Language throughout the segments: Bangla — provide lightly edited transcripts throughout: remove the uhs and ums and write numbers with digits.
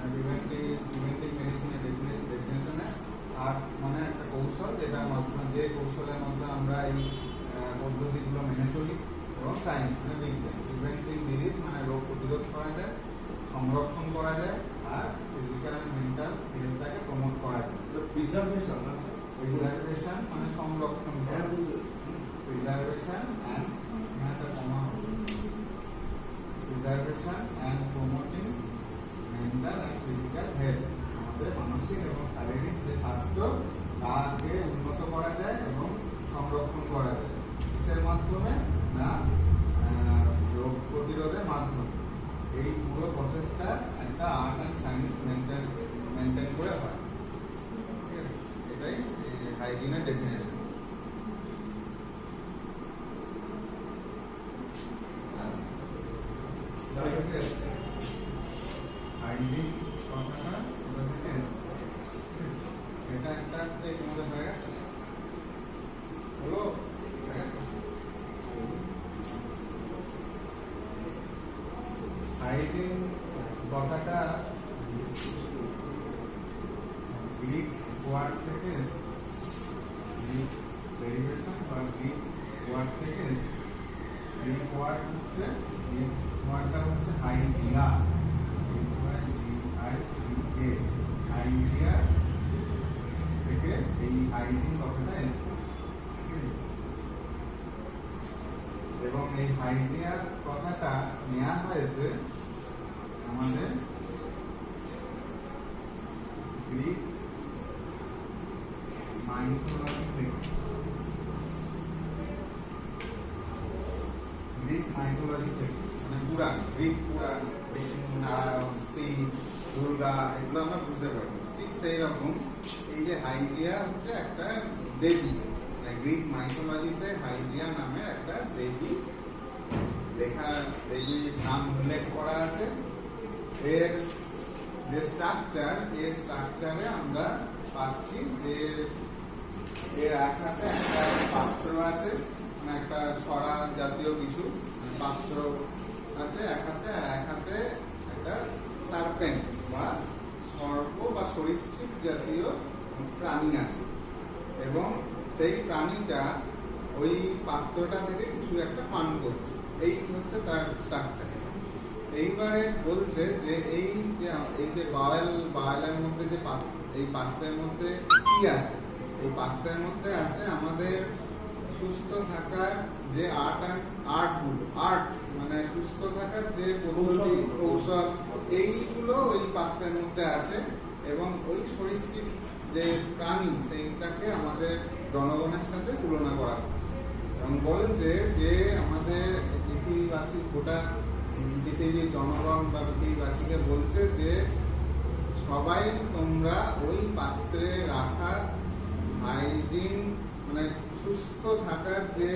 প্রিভেন্টিভ মেডিসিনের ডেফিনেশনে আর্ট মানে একটা কৌশল, যেটার মাধ্যমে যে কৌশলের মধ্যে আমরা এই পদ্ধতিগুলো মেনে চলি, এবং সায়েন্স মানে বিজ্ঞান। প্রিভেন্টিভ ডিজিজ মানে রোগ প্রতিরোধ করা যায়, সংরক্ষণ করা যায়, আর ফিজিক্যাল অ্যান্ড মেন্টাল হেলথটাকে প্রমোট করা যায়। প্রিজার্ভেশন মানে সংরক্ষণ করা, preservation and preservation and promoting mental and physical health. আমাদের মানসিক এবং শারীরিক যে স্বাস্থ্য তাকে উন্নত করা যায় এবং সংরক্ষণ করা যায়। কিসের মাধ্যমে? না, রোগ প্রতিরোধের মাধ্যমে। এই পুরো প্রসেসটা একটা আর্ট অ্যান্ড সায়েন্স মেনটেন করে হয়। এটাই হাইজিনের ডেফিনেশন। হাইজিন কথাটা কোথা থেকে এসেছে? এটা একটা তোমাদের হয়ে গেছে হলো। হাইজিন কথাটা গ্রিক ওয়ার্ড থেকে এসেছে, গ্রিক ডেরিভেশন বা গ্রিক ওয়ার্ড থেকে এসেছে। গ্রিক ওয়ার্ডটা হচ্ছে হাইজিয়া, হাইজিয়া থেকে এই হাইজিন কথাটা এসেছে। এবং এই হাইজিয়া কথাটা নেওয়া হয়েছে আমাদের গ্রিক মাইথোলজি থেকে। গ্রিক মাইথোলজি থেকে মানে পুরাণ, গ্রিক পুরাণ, বিষ্ণু, নারায়ণ, শিব, দুর্গা, এগুলো আমরা বুঝতে পারি। ঠিক সেই রকম এই যে হাইজিয়া হচ্ছে একটা দেবী। গ্রিক মাইথোলজিতে হাইজিয়া নামের একটা দেবী দেবীর নাম উল্লেখ করা আছে। এর যে স্ট্রাকচারে আমরা পাচ্ছি যে এর এক হাতে একটা পাত্র আছে, মানে একটা ছড়া জাতীয় কিছু পাত্র আছে এক হাতে, আর এক হাতে একটা সার্পেন্ট বা সর্প বা সরীসৃপ জাতীয় প্রাণী আছে, এবং সেই প্রাণীটা ওই পাত্রটা থেকে কিছু একটা পান করছে। এই হচ্ছে তার স্ট্রাকচার। এইবারে বলছে যে এই যে বাওয়েলের মধ্যে যে এই পাত্রের মধ্যে কি আছে? এই পাত্রের মধ্যে আছে আমাদের সুস্থ থাকার যে আর্ট মানে সুস্থ থাকার যে পদ্ধতি, কৌশল, এইগুলো ওই পাত্রের মধ্যে আছে। এবং ওই সরীসৃপ যে প্রাণী সেইটাকে আমাদের জনগণের সাথে তুলনা করা হচ্ছে, এবং বলছে যে আমাদের পৃথিবীবাসী, গোটা পৃথিবীর জনগণ বা পৃথিবীবাসীকে বলছে যে সবাই তোমরা ওই পাত্রে রাখা হাইজিন মানে সুস্থ থাকার যে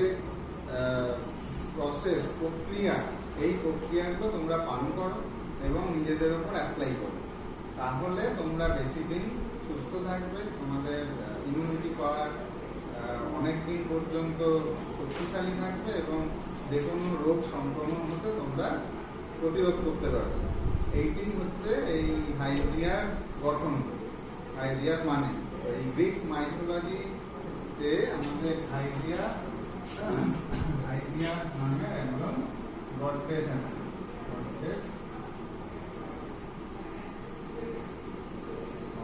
প্রক্রিয়া, এই প্রক্রিয়াগুলো তোমরা পালন করো এবং নিজেদের উপর অ্যাপ্লাই করো। তাহলে তোমরা বেশি দিন সুস্থ থাকবে, তোমাদের ইমিউনিটি পাওয়ার অনেক দিন পর্যন্ত শক্তিশালী থাকবে, এবং যে কোনো রোগ সংক্রমণ হতে তোমরা প্রতিরোধ করতে পারবে। এইটি হচ্ছে এই হাইজিয়ার গঠন, হাইজিয়ার মানে। এই গ্রিক মাইথোলজিতে আমাদের হাইজিয়া মানে একজন গডেস আছে, গডেস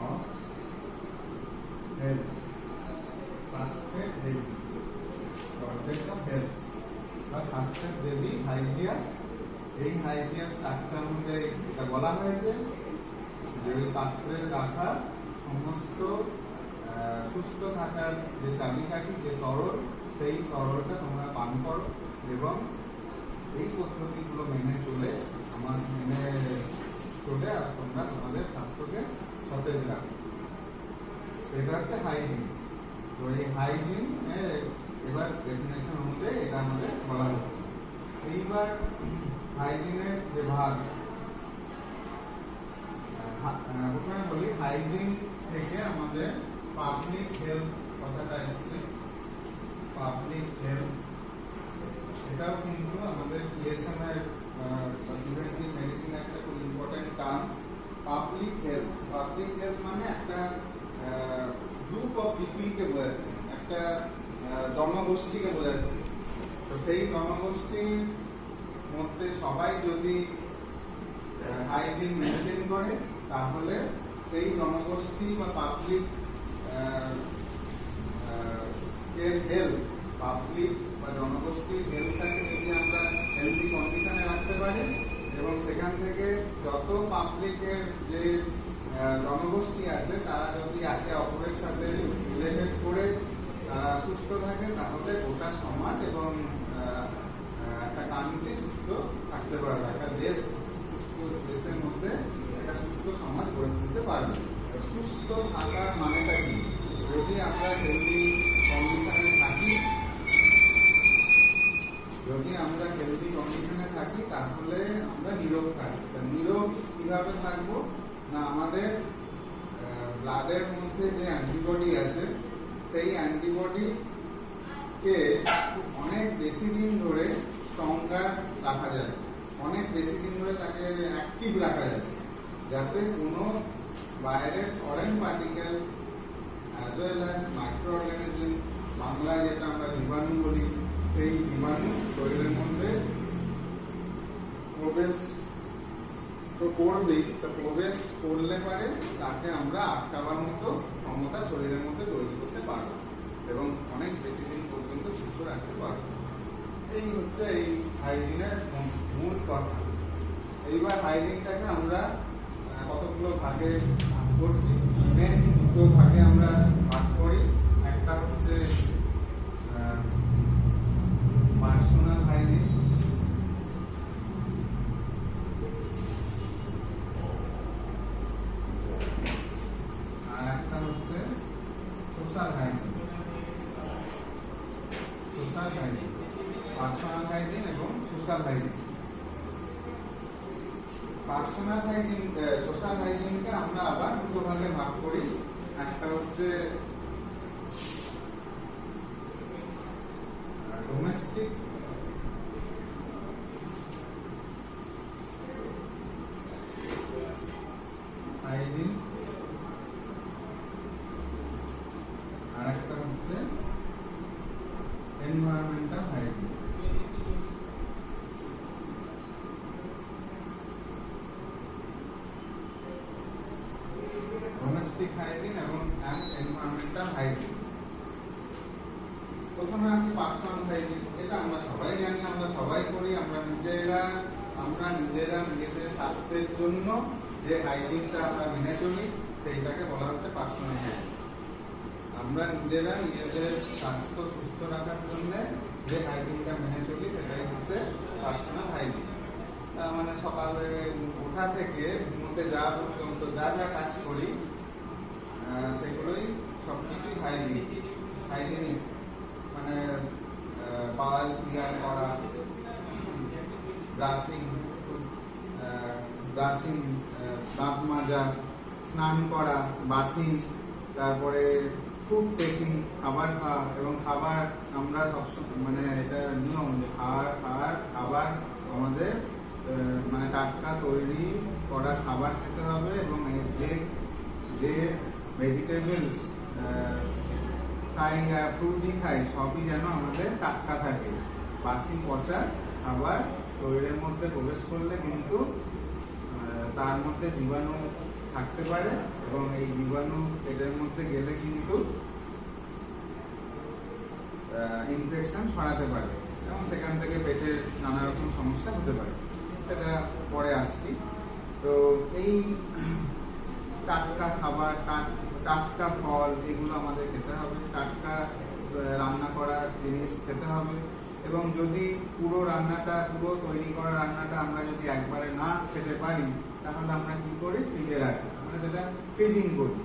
অফ হেলথ, স্বাস্থ্যের দেবী, গডেস অফ হেলথ বা স্বাস্থ্যের দেবী হাইজিয়া। এই হাইজিয়ার স্ট্রাকচার মধ্যে এটা বলা হয়েছে যে ওই পাত্রে রাখা সমস্ত সুস্থ থাকার যে চাবিকাঠি, যে তরল, সেই তরলটা তোমরা পান করো, এবং এই পদ্ধতিগুলো মেনে চলে তোমরা তোমাদের স্বাস্থ্যকে সতেজ রাখো। এটা হচ্ছে হাইজিন। তো এই হাইজিন এবার ডেফিনেশন অনুযায়ী এটা আমাদের বলা হচ্ছে। এইবার হাইজিনের যে ভাগ, প্রথমে বলি হাইজিন থেকে আমাদের পাবলিক হেলথ কথাটা এসছে। পাবলিক হেলথ এটাও কিন্তু আমাদের পিএসএম এর প্রিভেন্টিভ মেডিসিন একটা খুব important term. Public public health. Public health মানে একটা গ্রুপ অফ পিপলকে বোঝাচ্ছে, একটা জনগোষ্ঠীকে বোঝাচ্ছে। তো সেই জনগোষ্ঠীর মধ্যে সবাই যদি হাইজিন মেনটেন করে, তাহলে সেই জনগোষ্ঠী বা পাবলিক হেলথ, পাবলিক বা জনগোষ্ঠীর হেলথটাকে যদি আমরা হেলদি কন্ডিশনে রাখতে পারি, এবং সেখান থেকে যত পাবলিকের যে জনগোষ্ঠী আছে তারা যদি একে অপরের সাথে রিলেটেড করে তারা সুস্থ থাকে, তাহলে গোটা সমাজ এবং একটা কান্ট্রি সুস্থ থাকতে পারবে, একটা দেশ সুস্থ, দেশের মধ্যে একটা সুস্থ সমাজ গড়ে তুলতে পারবে। সুস্থ থাকার মানেটা কি? যদি আমরা হেলদি কন্ডিশনে থাকি, তাহলে আমরা নিরোগ থাকি। নিরোগ কিভাবে থাকবো না, আমাদের ব্লাডের মধ্যে যে অ্যান্টিবডি আছে, সেই অ্যান্টিবডি কে অনেক বেশি দিন ধরে স্ট্রঙ্গার রাখা যায়, অনেক বেশি দিন ধরে তাকে অ্যাক্টিভ রাখা যায়, যাতে কোনো বাইরের foreign particle as well as micro organism, বাংলায় যেটা আমরা জীবাণু বলি, সেই জীবাণু শরীরের মধ্যে প্রবেশ তো করবেই। তো প্রবেশ করলে পারে তাকে আমরা আটকাবার মতো ক্ষমতা শরীরের মধ্যে তৈরি করতে পারবো এবং অনেক বেশি দিন পর্যন্ত সুস্থ রাখতে পারবো। এই হচ্ছে এই হাইজিনের মূল কথা। এইবার হাইজিনটাকে আমরা কতগুলো ভাগে ভাগ করছি। মেন দুটো ভাগে আমরা ভাগ করি। একটা হচ্ছে পার্সোনাল হাইজিন, আর একটা হচ্ছে social hygiene. Social hygiene, personal hygiene এবং social hygiene. Personal hygiene, social হাইজিনকে আমরা আবার দুটো ভাগে ভাগ করি। একটা হচ্ছে ডোমেস্টিক হাইজিন, আর একটা হচ্ছে এনভায়রনমেন্টাল হাইজিন। ডোমেস্টিক হাইজিন এবং এনভায়রনমেন্টাল হাইজিন। প্রথমে আসি পার্সোনাল হাইজিন। এটা আমরা সবাই জানি, আমরা সবাই করি। আমরা নিজেরা নিজেদের স্বাস্থ্যের জন্য যে হাইজিনটা আমরা মেনে চলি, সেইটাকে বলা হচ্ছে পার্সোনাল হাইজিন। আমরা নিজেরা নিজেদের স্বাস্থ্য সুস্থ রাখার জন্য যে হাইজিনটা মেনে চলি, সেটাই হচ্ছে পার্সোনাল হাইজিন। তার মানে সকালে ওঠা থেকে ঘুমোতে যাওয়া পর্যন্ত যা যা কাজ করি, সেগুলোই সবকিছুই হাইজিনিক। মানে বাওয়াল ক্লিয়ার করা, ব্রাশিং, দাঁত মাজা, স্নান করা, বাথিং, তারপরে ফুড টেকিং, খাবার খাওয়া। এবং খাবার আমরা সবসময়, মানে এটা নিয়ম যে খাবার আমাদের মানে টাটকা তৈরি করা খাবার খেতে হবে। এবং যে ভেজিটেবলস খাই, ফ্রুটই খাই, সবই যেন আমাদের টাটকা থাকে। বাসি পচা খাবার শরীরের মধ্যে প্রবেশ করলে কিন্তু তার মধ্যে জীবাণু থাকতে পারে, এবং এই জীবাণু পেটের মধ্যে গেলে কিন্তু ইনফেকশন ছড়াতে পারে এবং সেখান থেকে পেটের নানা রকম সমস্যা হতে পারে। সেটা পরে আসছি। তো এই টাটকা খাবার, টাটকা ফল, এগুলো আমাদের খেতে হবে। টাটকা রান্না করা জিনিস খেতে হবে। এবং যদি পুরো তৈরি করা রান্নাটা আমরা যদি একবারে না খেতে পারি, তাহলে আমরা কি করি, ফ্রিজে রাখি, আমরা সেটা ফ্রিজিং করি।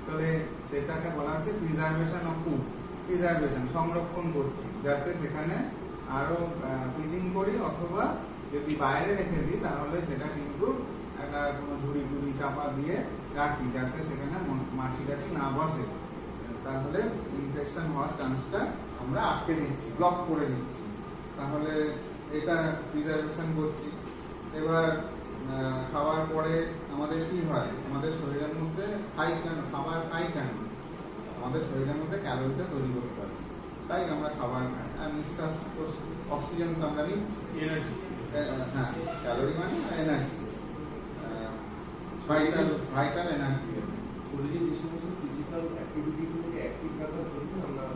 তাহলে সেটাকে বলা হচ্ছে প্রিজার্ভেশন অফ ফুড। প্রিজার্ভেশন, সংরক্ষণ করছি, যাতে সেখানে আরো ফ্রিজিং করি, অথবা যদি বাইরে রেখে দিই তাহলে সেটা কিন্তু একটা কোনো ঝুড়ি চাপা দিয়ে রাখি, যাতে সেখানে মাছি না বসে। তাহলে ইনফেকশন হওয়ার চান্সটা আমরা আটকে দিচ্ছি, ব্লক করে দিচ্ছি। তাহলে এটা প্রিজার্ভেশন করছি। এবার খাওয়ার পরে আমাদের কি হয়, আমাদের শরীরের মধ্যে খাবার খাই কেন, আমাদের শরীরের মধ্যে ক্যালোরিটা তৈরি করতে হবে, তাই আমরা খাবার খাই। আর নিঃশ্বাস অক্সিজেন তো আমরা নিচ্ছি, এনার্জি। হ্যাঁ, ক্যালোরি মানে এনার্জি, ভাইটাল এনার্জি। শরীরে যে সমস্ত ফিজিক্যাল অ্যাক্টিভিটিগুলোকে অ্যাক্টিভ রাখার জন্য আমরা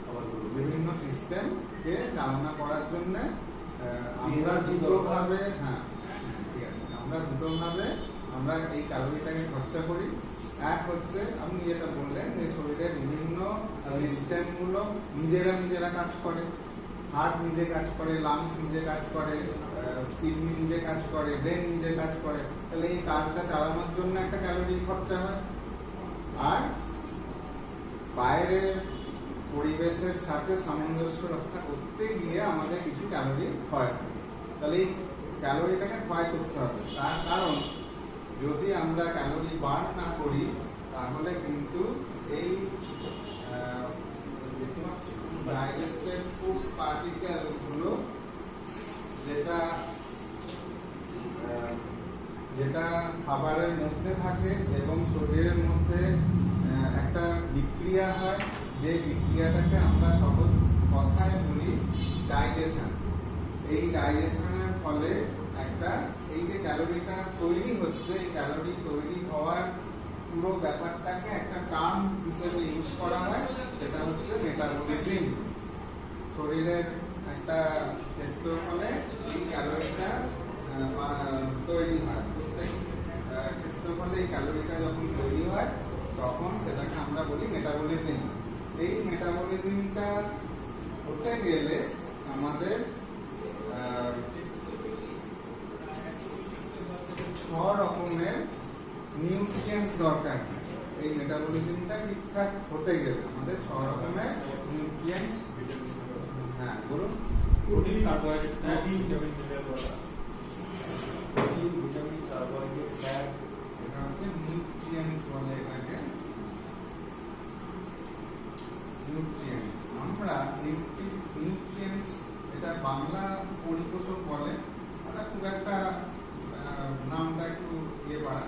খাবারগুলো বিভিন্ন সিস্টেমকে চালনা করার জন্য আমরা এনার্জি দুটোভাবে, হ্যাঁ ঠিক আছে, আমরা দুটোভাবে আমরা এই ক্যালোরিটাকে খরচা করি। এক হচ্ছে আপনি যেটা বললেন যে শরীরে বিভিন্ন সিস্টেমগুলো নিজেরা কাজ করে, হার্ট নিজে কাজ করে, লাংস নিজে কাজ করে, কিডনি নিজে কাজ করে, ব্রেন নিজে কাজ করে, তাহলে এই কাজটা চালানোর জন্য একটা ক্যালোরি খরচা হয়। আর বাইরের পরিবেশের সাথে সামঞ্জস্য রক্ষা করতে গিয়ে আমাদের কিছু ক্যালোরি ক্ষয় হয়। তাহলে এই ক্যালোরিটাকে ক্ষয় করতে হবে। তার কারণ যদি আমরা ক্যালোরি বার্ন না করি তাহলে কিন্তু এই ডাইজেস্টেড ফুড পার্টিকেল গুলো যেটা খাবারের মধ্যে থাকে এবং শরীরের মধ্যে একটা বিক্রিয়া হয়, যে বিক্রিয়াটাকে আমরা সহজ কথায় বলি ডাইজেশন। এই ডাইজেশনের ফলে একটা এই যে ক্যালোরিটা তৈরি হচ্ছে, এই ক্যালোরি তৈরি হওয়ার পুরো ব্যাপারটাকে একটা টার্ম হিসেবে ইউজ করা হয়, সেটা হচ্ছে মেটাবলিজম। শরীরের একটা ক্ষেত্রফলে এই ক্যালোরিটা তৈরি হয়, প্রত্যেক ক্ষেত্রফলে এই ক্যালোরিটা যখন তৈরি হয় তখন সেটাকে আমরা বলি মেটাবলিজম। এই মেটাবলিজমটা হতে গেলে আমাদের 6 রকমের নিউট্রিয়েন্টস দরকার। এই মেটাবলিজমটা ঠিকঠাক হতে গেলে আমাদের 6 রকমের নিউট্রিয়েন্টস, হ্যাঁ বলুন, প্রোটিন, কার্বোহাইড্রেট, ভিটামিন, ফ্যাট, এটা হচ্ছে নিউট্রিয়েন্টস বলে এটাকে, নিউট্রিয়েন্টস। আমরা নিউট্রিয়েন্টস এটা বাংলা পরিপোষক বলে, ওটা খুব একটা নামটা একটু পারা,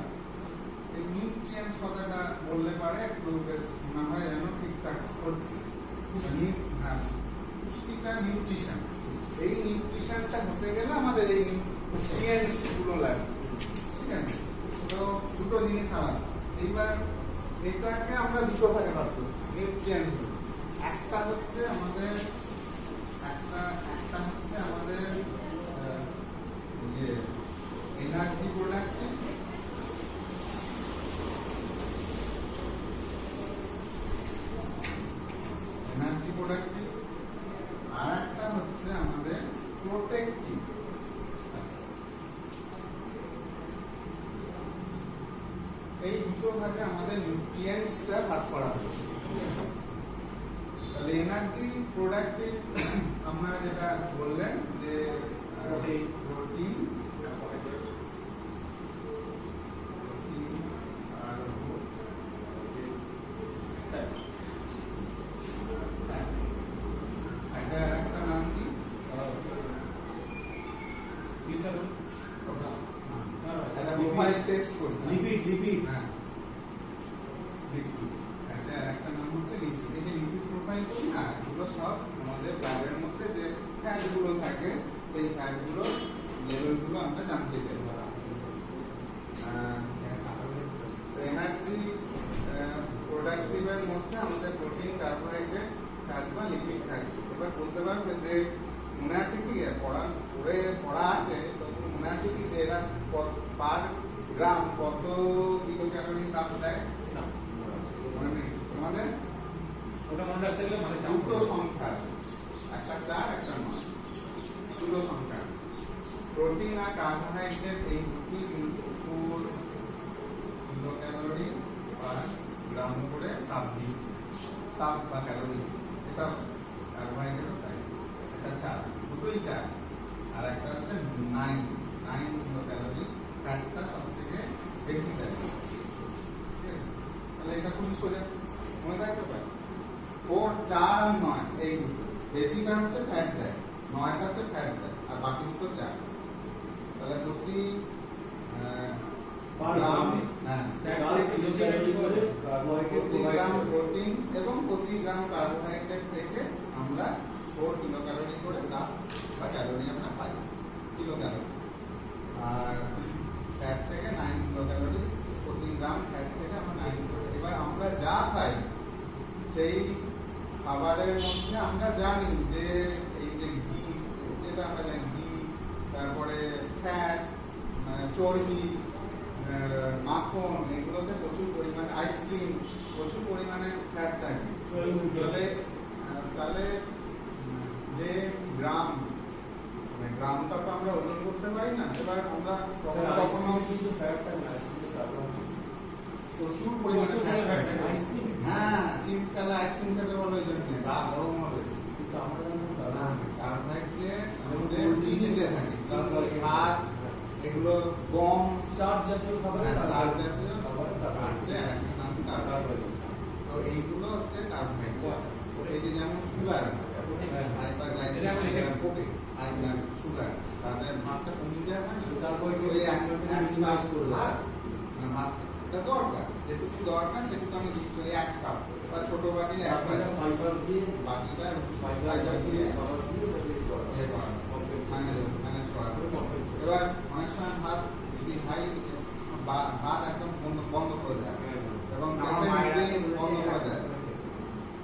এই নিউট্রিয়েন্টস কথাটা বললে পারে একটু বেশ মনে হয় যেন ঠিকঠাক হচ্ছে। পুষ্টিটা নিউট্রিশন, এই নিউট্রিশনটা হতে গেলে আমাদের এই নিউট্রিয়েন্টস গুলো লাগে, ঠিক আছে? তো দুটো জিনিস আলাদা। এইবার এটাকে আমরা দুটো ভাগে ভাগ করছি নিউট্রিয়েন্টস গুলো। একটা হচ্ছে আমাদের এনার্জি প্রোডাক্ট, আর একটা হচ্ছে আমাদের প্রোটেক্টিভ। এই দুটো ভাগে আমাদের নিউট্রিয়েন্টসটা ভাগ করা হয়েছে। তাহলে এনার্জি প্রোডাক্টিভ আমরা যেটা বললেন যে প্রোটিন আর একটা নাম কি, একটা প্রোফাইল টেস্ট করি, লিপিড, হ্যাঁ লিপিড, একটা নাম হচ্ছে লিপিড। এই যে লিপিড প্রোফাইল করি না, এগুলো সব আমাদের ব্লাডের মধ্যে যে ফ্যাট গুলো থাকে সেই ফ্যাট গুলোর লেভেল গুলো আমরা জানতে চাই। এনার্জি প্রোডাক্টিভের মধ্যে আমাদের প্রোটিন, কার্বোহাইড্রেট, ফ্যাট বা লিপিড থাকে। এবার বলতে পারবে যে মনে আছে কি পড়া আছে, তো মনে আছে কি যে এরা পার গ্রাম কত কিলো ক্যালোরি তাপ দেয়? মনে নেই তোমাদের? ওটা মনে রাখতে গেলে মানে দুটো সংখ্যা, একটা 4 একটা 9, দুটো সংখ্যা। প্রোটিন আর কার্বোহাইড্রেট এই দুটি কিন্তু 4 কিলো ক্যালোরি পার গ্রাম করে তাপ দিচ্ছে, তাপ বা ক্যালোরি। এটা কার্বোহাইড্রেট তাই, এটা 4, দুটোই 4। আর একটা হচ্ছে 9 কিলো ক্যালোরি, ফ্যাটটা সব থেকে বেশি দেয়। তাহলে এটা খুবই সোজা মনে থাকতে পারে। 4, 4 আর 9 এই দুটো, বেশিটা হচ্ছে ফ্যাট দেয়, 9টা হচ্ছে ফ্যাট দেয়, আর বাকি দুটো 4। তাহলে প্রতি পার গ্রাম, গ্রামে হ্যাঁ, 4 কিলো ক্যালোরি করে কার্বোহাইড্রেট প্রতি গ্রাম প্রোভাইড করে। প্রোটিন এবং প্রতি গ্রাম কার্বোহাইড্রেট থেকে আমরা 4 কিলো ক্যালোরি করে দাম বা ক্যালোরি আমরা পাই, কিলো ক্যালোরি। আর ফ্যাট থেকে 9 কিলো ক্যালোরি, প্রতি গ্রাম ফ্যাট থেকে আমরা 9 কিলো। এবার আমরা যা খাই সেই খাবারের মধ্যে আমরা জানি যে এই যে ঘি, যেটা আমরা জানি ঘি, তারপরে ফ্যাট, চর্বি, মাখন, এগুলোতে প্রচুর পরিমাণে, আইসক্রিম প্রচুর পরিমাণে ফ্যাট থাকে। তাহলে যে গ্রাম, মানে গ্রামটা তো আমরা ওজন করতে পারি না। এবার আমরা কখনো কখনো কিন্তু ফ্যাটটা না, কিন্তু কার্বোহাইড্রেট প্রচুর পরিমাণে ফ্যাট থাকে। আইসক্রিম হ্যাঁ, শীতকালে আইসক্রিম খেতে বলো ওই জন্য, গা গরম হবে। কিন্তু আমরা জানি কার্বোহাইড্রেট আমাদের চিনিতে থাকে, ভাত, এগুলো গম, স্টার্চ জাতীয় খাবারে স্টার্চ জাতীয় খাবারে স্টার্চে একটা নাম কার্বোহাইড্রেট। তো এইগুলো হচ্ছে কার্বোহাইড্রেট। তো এই যে যেমন sugar, hyperglycaemia, high blood sugar, তাদের মাত্রা কমিয়ে দেওয়া হয় না, কার্বোহাইড্রেট ওই মিনিমাইজ করে দেওয়া। মাত্রাটা দরকার, যেটুকু দরকার সেটুকু আমি দিচ্ছি, ওই 1 কাপ বা ছোট বাটির 1 তারপরে কাপ, ফাইবার দিয়ে বাকিটা ফাইবার দিয়ে খাবার দিয়ে ইয়ে করা, ম্যানেজ করা। এবার অনেক সময় ভাত যদি খাই, ভাত একদম বন্ধ করে দেয় এবং বন্ধ করে দেয়।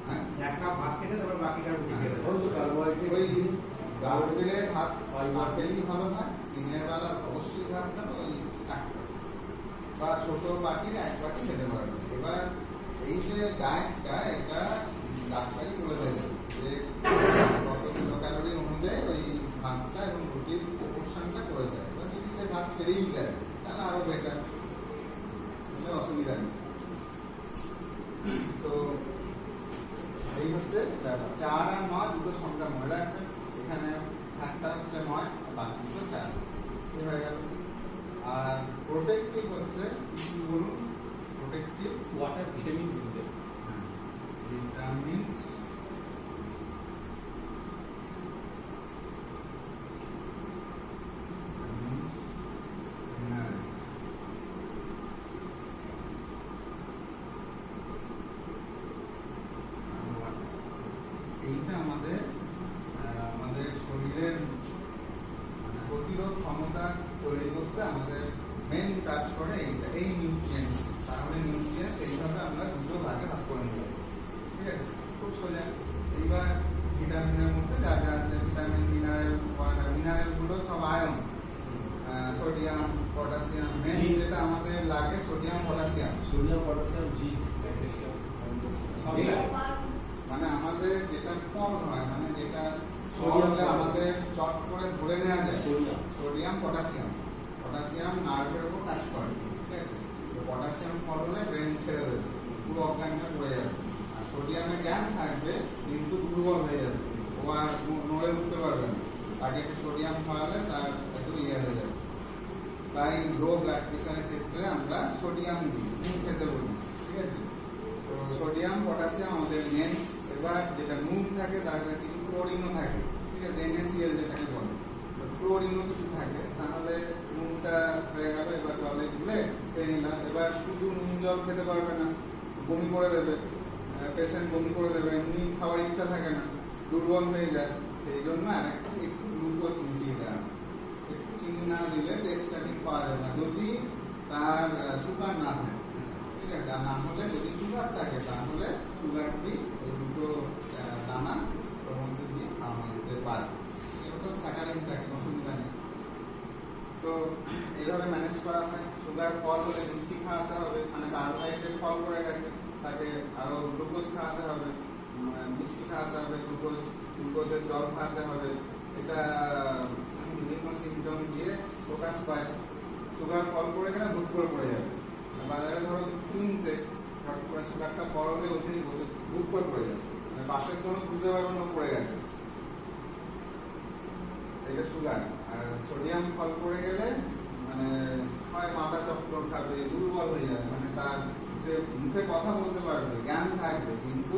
হ্যাঁ, 1 কাপ ভাত খেতে তারপর বাকিটা রুটি খেতে ওই তো কার্বোহাইড্রেট ওই রাত্রে ভাত খেলেই ভালো হয়, দিনের বেলা অবশ্যই ভাত খাবে ওই 1 কাপ বা ছোট বাটির 1 বাটি খেতে পারবে। এবার এই যে ডায়েটটা, এটা ডাক্তারই বলে দেবে যে কত কিলো ক্যালোরি অনুযায়ী ওই ভাতটা এবং রুটির প্রপোর্শনটা করে দেয়। এবার যদি সে ভাত ছেড়েই দেয় তাহলে আরো বেটার, অসুবিধা নেই। তো এই হচ্ছে ব্যাপার। 4 আর 9 দুটো সংখ্যা মনে রাখবেন। এখানে একটা হচ্ছে 9, বাকি দুটো 4, এই হয়ে গেল। আর প্রোটেক্টিভ হচ্ছে কি বলুন? প্রোটেক্টিভ ওয়াটার ভিটামিন দিতে ভিটামিন, এইটা আমাদের আমাদের শরীরের প্রতিরোধ ক্ষমতা তৈরি করতে আমাদের মেন কাজ করে এইটা, এই নিউট্রিয়েন্টস। তাহলে নিউট্রিয়েন্টস এইভাবে আমরা দুটো ভাগে ভাগ করে নিই, ঠিক আছে? খুব সোজা। এইবার ভিটামিনের মধ্যে যা যা আছে, ভিটামিন, মিনারেলগুলো সব আয়ন, সোডিয়াম, পটাশিয়াম। মেন যেটা আমাদের লাগে sodium, potassium. Sodium, potassium, zinc, মানে আমাদের যেটা ফল হয়, মানে যেটা সোডিয়াম সোডিয়াম আমাদের চট করে ধরে নেওয়া যায়, সোডিয়াম সোডিয়াম, পটাশিয়াম। পটাশিয়াম নার্ভের উপর কাজ করে, ঠিক আছে? তো পটাশিয়াম ফল হলে ব্রেন ছেড়ে দেবে, পুরো অজ্ঞানটা পড়ে যাবে। আর সোডিয়ামে জ্ঞান থাকবে কিন্তু দুর্বল হয়ে যাবে, ও আর নড়ে উঠতে পারবে না। তাকে একটু সোডিয়াম খাওয়ালে তার একটু ইয়ে হয়ে যাবে। তাই লো ব্লাড প্রেশারের ক্ষেত্রে আমরা সোডিয়াম দিই, নুন খেতে বলি, ঠিক আছে? তো সোডিয়াম, পটাশিয়াম আমাদের মেন। এবার যেটা নুন থাকে তার কিছু ক্লোরিনও থাকে, ঠিক আছে? NaCl যেটাকে বলে, ক্লোরিনও কিছু থাকে। তাহলে নুনটা হয়ে গেল, এবার জলে গুলে খেয়ে নিলাম। এবার শুধু নুন জল খেতে পারবে না, বমি করে দেবে, পেশেন্ট বমি করে দেবে, এমনি খাওয়ার ইচ্ছা থাকে না, দুর্বল হয়ে যায়। সেই জন্য আরেকটু একটু গ্লুকোজ মিশিয়ে দেওয়া, একটু চিনি না দিলে টেস্টটা ঠিক পাওয়া যাবে না, যদি তার সুগার না হয়, ঠিক আছে? আর না হলে যদি সুগার থাকে তাহলে সুগার ফ্রি এই দুটো দানা ওর মধ্যে দিয়ে খাওয়ানো যেতে পারে। এগুলো স্যাকারিন থাকে, অসুবিধা নেই। তো এইভাবে ম্যানেজ করা হয়। সুগার ফল হলে মিষ্টি খাওয়াতে হবে, মানে কার্বোহাইড্রেট ফল করে গেছে, তাকে আরো গ্লুকোজ খাওয়াতে হবে, মিষ্টি খাওয়াতে হবে, গ্লুকোজের জল খাওয়াতে হবে। এটা বিভিন্ন সিমটম দিয়ে প্রকাশ পায়। সুগার ফল করে গেলে হুট করে পড়ে যাবে। বাজারে ধরো কিছু কিনছে, হট করে সুগারটা বড় হয়ে ওঠেই বসে হুট করে পড়ে যাবে, মানে বাসের জন্য বুঝতে পারবে না পড়ে গেছে, এটা সুগার। আর সোডিয়াম ফল করে গেলে মানে হয় মাথা চক্কর খাবে, দুর্বল হয়ে যাবে, মানে তার যে মুখে কথা বলতে পারবে, জ্ঞান থাকবে কিন্তু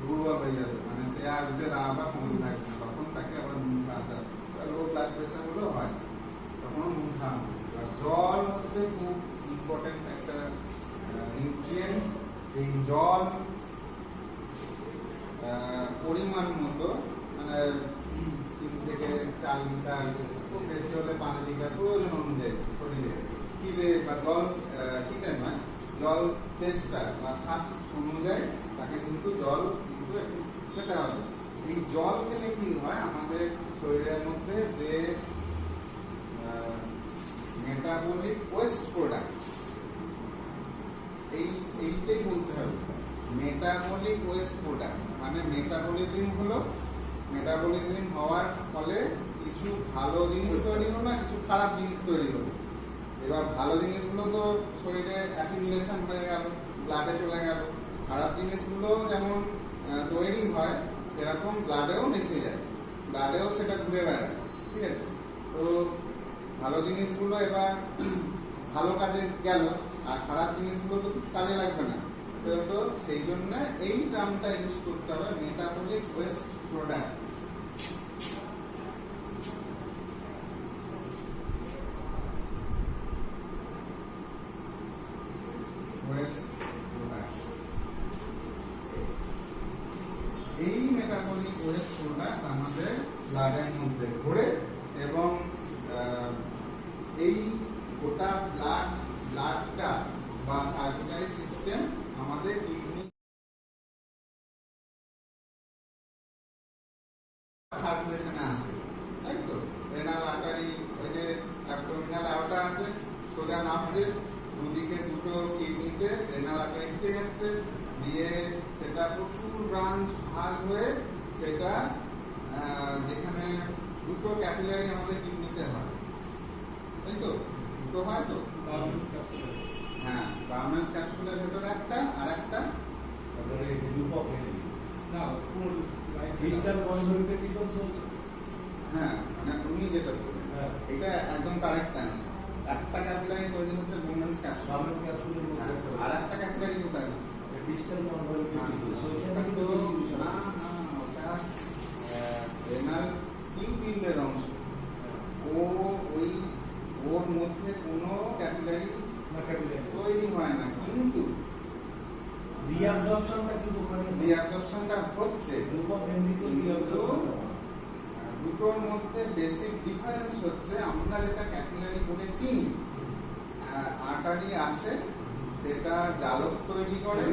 দুর্বল হয়ে যাবে, মানে সে আর উঠে দাঁড়াবার ক্ষমতা থাকবে না, তখন তাকে আবার নুন খাওয়াতে হবে। লো ব্লাড প্রেশার গুলো হয় তখন নুন খাওয়ানো। জল হচ্ছে খুব ইম্পর্টেন্ট একটা নিউট্রিয়েন্ট। এই জল পরিমাণ মতো মানে 3 থেকে 4 লিটার, খুব বেশি হলে 5 লিটার প্রয়োজন অনুযায়ী শরীরে খিদে বা জল খিদে নয়, জল তেষ্টা বা ফাস্ট অনুযায়ী তাকে কিন্তু জল কিন্তু একটু খেতে হবে। এই জল খেলে কি হয়, আমাদের শরীরের মধ্যে যে মেটাবলিক ওয়েস্ট প্রোডাক্ট, এইটাই বলতে হবে মেটাবলিক ওয়েস্ট প্রোডাক্ট, মানে মেটাবলিজম হলো, মেটাবলিজম হওয়ার ফলে কিছু ভালো জিনিস তৈরি হলো, কিছু খারাপ জিনিস তৈরি হলো। এবার ভালো জিনিসগুলো তো শরীরে অ্যাসিমিলেশন হয়ে গেল, ব্লাডে চলে গেল, খারাপ জিনিসগুলো যেমন তৈরি হয় এরকম ব্লাডেও মিশে যায়, ব্লাডেও সেটা ঘুরে বেড়ায়, ঠিক আছে। তো ভালো জিনিসগুলো এবার ভালো কাজে গেল, আর খারাপ জিনিসগুলো তো কিছু কাজে লাগবে না। তো সেই জন্য এই টার্মটা ইউজ করতে হবে, মেটাবলিক ওয়েস্ট প্রোডাক্ট। এই মেটাবলিক ওয়েস্ট প্রোডাক্ট আমাদের ব্লাডের মধ্যে ঘোরে এবং এই গোটা ব্লাডটা বা সার্কুলারি সিস্টেম আমাদের কিডনি সার্কুলেশনে আসে, তাই তো। রেনাল আর্টারি, ওই যে অ্যাবডোমিনাল আর্টারি আছে, সোজা নামছে, দুদিকে দুটো কিডনিতে রেনাল আর্টারিতে যাচ্ছে, দিয়ে সেটা প্রচুর ব্রাঞ্চ ভাগ হয়ে সেটা যেখানে দুটো ক্যাপিলারি আমাদের কিডনিতে হয়, তাই তো, দুটো হয় তো। হ্যাঁ, বার্মেন্স ক্যাপসুলের ভেতরে একটা আর একটা আপনার এই লুপ অফ হেনরি না পুরো ডিজিটাল কনভার্টার ডিফারেন্স হচ্ছে। হ্যাঁ, মানে উনি যেটা বললেন হ্যাঁ, এটা একদম কারেক্ট অ্যান্সার। একটা ক্যাপিলারি তৈরি হচ্ছে বার্মেন্স ক্যাপসুল, বার্মেন্স ক্যাপসুলের মধ্যে আর একটা ক্যাপিলারি কোথায় হচ্ছে? ডিজিটাল কনভার্টার ডিফারেন্স ওইখান থেকে তো তো ডিস্ট্রিবিউশন না না, ওটা রেনাল টিউবিউলের অংশ। ও ওই ওর মধ্যে কোনো ক্যাপিলারি না ক্যাপিলারি তৈরি হয় না, কিন্তু রিঅ্যাবজর্পশনটা কিন্তু ওখানে রিঅ্যাবজর্পশনটা হচ্ছে। লুপ অফ হেনরি তো রিঅ্যাবজর্পশন দুটোর মধ্যে বেসিক ডিফারেন্স হচ্ছে, আমরা যেটা ক্যাপিলারি বলে চিনি, আর্টারি আসে, সেটা জালক তৈরি করে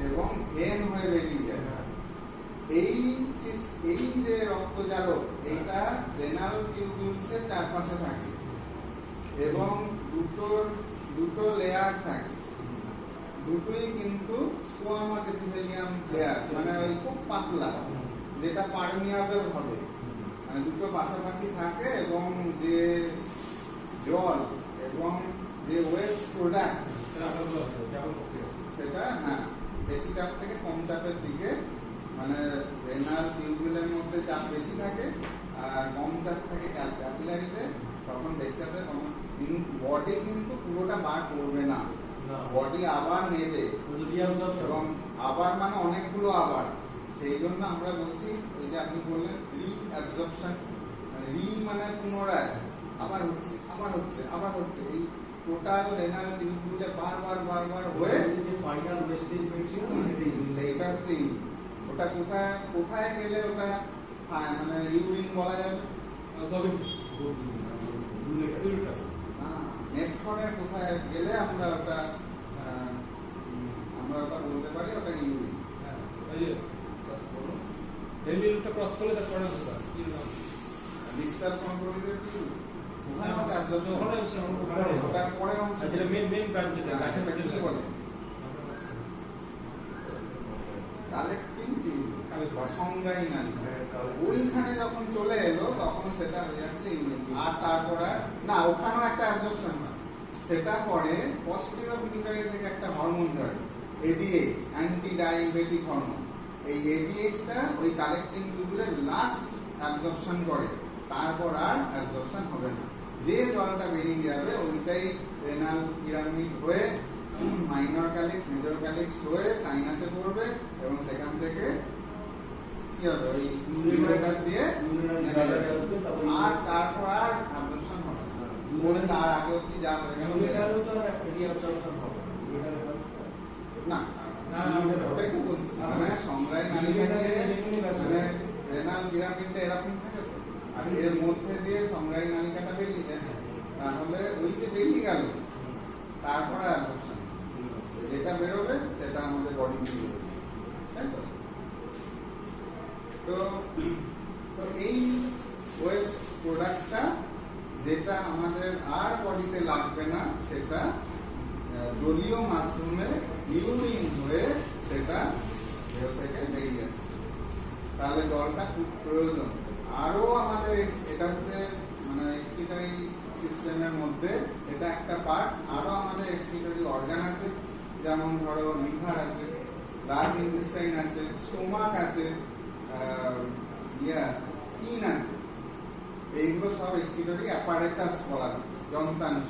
এবং ভেন হয়ে বেরিয়ে যায়। এই যে রক্তজালক, এইটা রেনাল টিউবিউলসের চারপাশে থাকে এবং দুটো লেয়ার থাকে, দুটোই কিন্তু স্কোয়ামাস এপিথেলিয়াম লেয়ার, মানে ওই খুব পাতলা, যেটা পারমিয়াবল হবে, মানে দুটো পাশাপাশি থাকে এবং যে জল এবং যে ওয়েস্ট প্রোডাক্ট সেটা হ্যাঁ বেশি চাপ থেকে কম চাপের দিকে, মানে রেনাল টিউবুলের মধ্যে চাপ বেশি থাকে আর কম চাপ থাকে ক্যাপিলারিতে, তখন বেশি চাপে তখন বডি কিন্তু পুরোটা বার করবে না, বডি আবার নেবে এবং আবার মানে অনেকগুলো আবার। সেই জন্য আমরা বলছি ওই যে আপনি বললেন রিঅ্যাবজর্পশন, রি মানে পুনরায়, আবার হচ্ছে আবার হচ্ছে আবার হচ্ছে, এই টোটাল রেনাল টিউবুলে বারবার হয়ে যে ফাইনাল ওয়েস্টেজ বেরিয়েছে সেইটা হচ্ছে ওটা কোথায় কোথায় গেলে ওটা মানে ইউরিন বলা যাবে, নেফ্রনে কোথায় গেলে আমরা ওটা বলতে পারি ওটা ইউরিন। রেলিটা ক্রস করলে তারপরে ডিজিটাল কন্ট্রোলের কি ওখানে ওটা অ্যাবজর্পশন, ওটা পরের অংশ, যেটা মেন ব্রাঞ্চ, যেটা গাছের সেটা মধ্যে কি বলে কালেক্টিং টিউব বা সংজ্ঞাহী নালী, ওইখানে যখন চলে এলো তখন সেটা হয়ে যাচ্ছে ইউরিন। আর তারপর না, ওখানেও একটা অ্যাবজর্পশন হয়, সেটা পরে পস্টেরিয়র পিটুইটারি থেকে একটা হরমোন ধরে এডিএইচ, অ্যান্টি ডায়াবেটিক হরমোন। এই এডিএইচটা ওই কালেক্টিং টিউবের লাস্ট অ্যাবজর্পশন করে, তারপর আর অ্যাবজর্পশন হবে না। যে জলটা বেরিয়ে যাবে ওইটাই রেনাল পিরামিড হয়ে মাইনর ক্যালিক্স, মেজর ক্যালিক্স হয়ে সাইনাসে পড়বে এবং সেখান থেকে কি হবে, ওই ইউরিনার দিয়ে আর তারপর আর অ্যাবজর্পশন হবে না। বলে তার আগে অব্দি যা হয়ে গেল ইউরেটারও তো আর রিঅ্যাবসর্পশন হবে না। ইউরেটারে হবে না না, ওটাই তো বলছি মানে সংগ্রাহী নালিকা দিয়ে মানে রেনাল পিরামিডটা এরকম থাকে তো আর এর মধ্যে দিয়ে সংগ্রাহী নালিকাটা বেরিয়ে যায় তাহলে ওই যে বেরিয়ে গেল তারপরে অ্যাবজর্পশন যেটা বেরোবে সেটা আমাদের বডি দিয়ে বেরোবে তাই তো তো তো এই ওয়েস্ট প্রোডাক্টটা যেটা আমাদের আর বডিতে লাগবে না সেটা জলীয় মাধ্যমে ইউরিন হয়ে সেটা দেহ থেকে বেরিয়ে যাচ্ছে তাহলে জলটা খুব প্রয়োজন আরো আমাদের এটা হচ্ছে মানে এক্সক্রিটরি সিস্টেমের মধ্যে এটা একটা পার্ট আরো আমাদের এক্সক্রিটরি অর্গান আছে যেমন ধরো লিভার আছে লার্জ ইন্টেস্টাইন আছে স্টোমাক আছে ইয়ে আছে স্কিন আছে এইগুলো সব এক্সক্রিটরি অ্যাপারেটাস বলা হচ্ছে যন্ত্রাংশ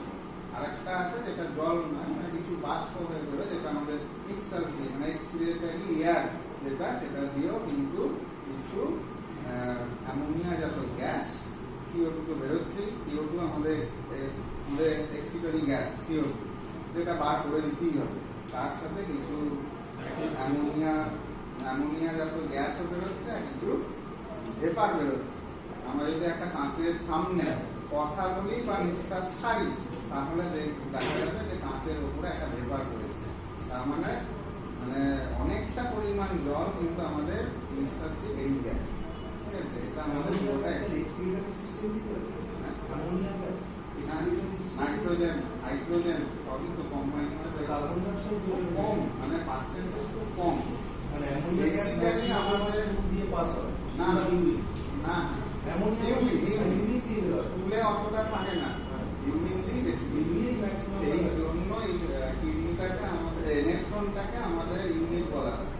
আর একটা আছে যেটা জল নয় মানে কিছু বাষ্প হয়ে বেরোয় যেটা আমাদের নিঃশ্বাস দিয়ে মানে এক্সপিরেটরি এয়ার যেটা সেটা দিয়েও কিন্তু কিছু অ্যামোনিয়া জাত গ্যাস CO2 তো বেরোচ্ছে CO2 আমাদের এক্সক্রিটরি গ্যাস CO2 যেটা বার করে দিতেই হবে তার সাথে কিছু অ্যামোনিয়া জাত গ্যাসও বেরোচ্ছে আর কিছু ভেপার বেরোচ্ছে আমরা যদি একটা কাঁচের সামনে কথা বলি বা নিঃশ্বাস ছাড়ি তাহলে দেখা যাবে যে কাঁচের উপরে একটা ভেপার করেছে তার মানে মানে অনেকটা পরিমাণ জল কিন্তু আমাদের নিঃশ্বাস দিয়ে বেরিয়ে যায় ঠিক আছে এটা আমাদের পুরোটাই এক্সপিরিয়েন্স সিস্টেম কি করে অ্যামোনিয়া গ্যাস নাইট্রোজেন হাইড্রোজেন সবই তো কম্বাইন কার্বন ডাইঅক্সাইড কম মানে পার্সেন্টেজ খুব কম মানে অ্যামোনিয়া গ্যাস Basically আমাদের দিয়ে পাস হয় না ইউরিন না অ্যামোনিয়া ইউরিন দিয়ে বের হয় স্কুলে অতটা থাকে না ইউরিন দিয়ে বেশি ইউরিন ম্যাক্সিমাম সেই জন্য কিডনিটাকে আমাদের ইলেকট্রনটাকে আমাদের ইউনিট বলা হয়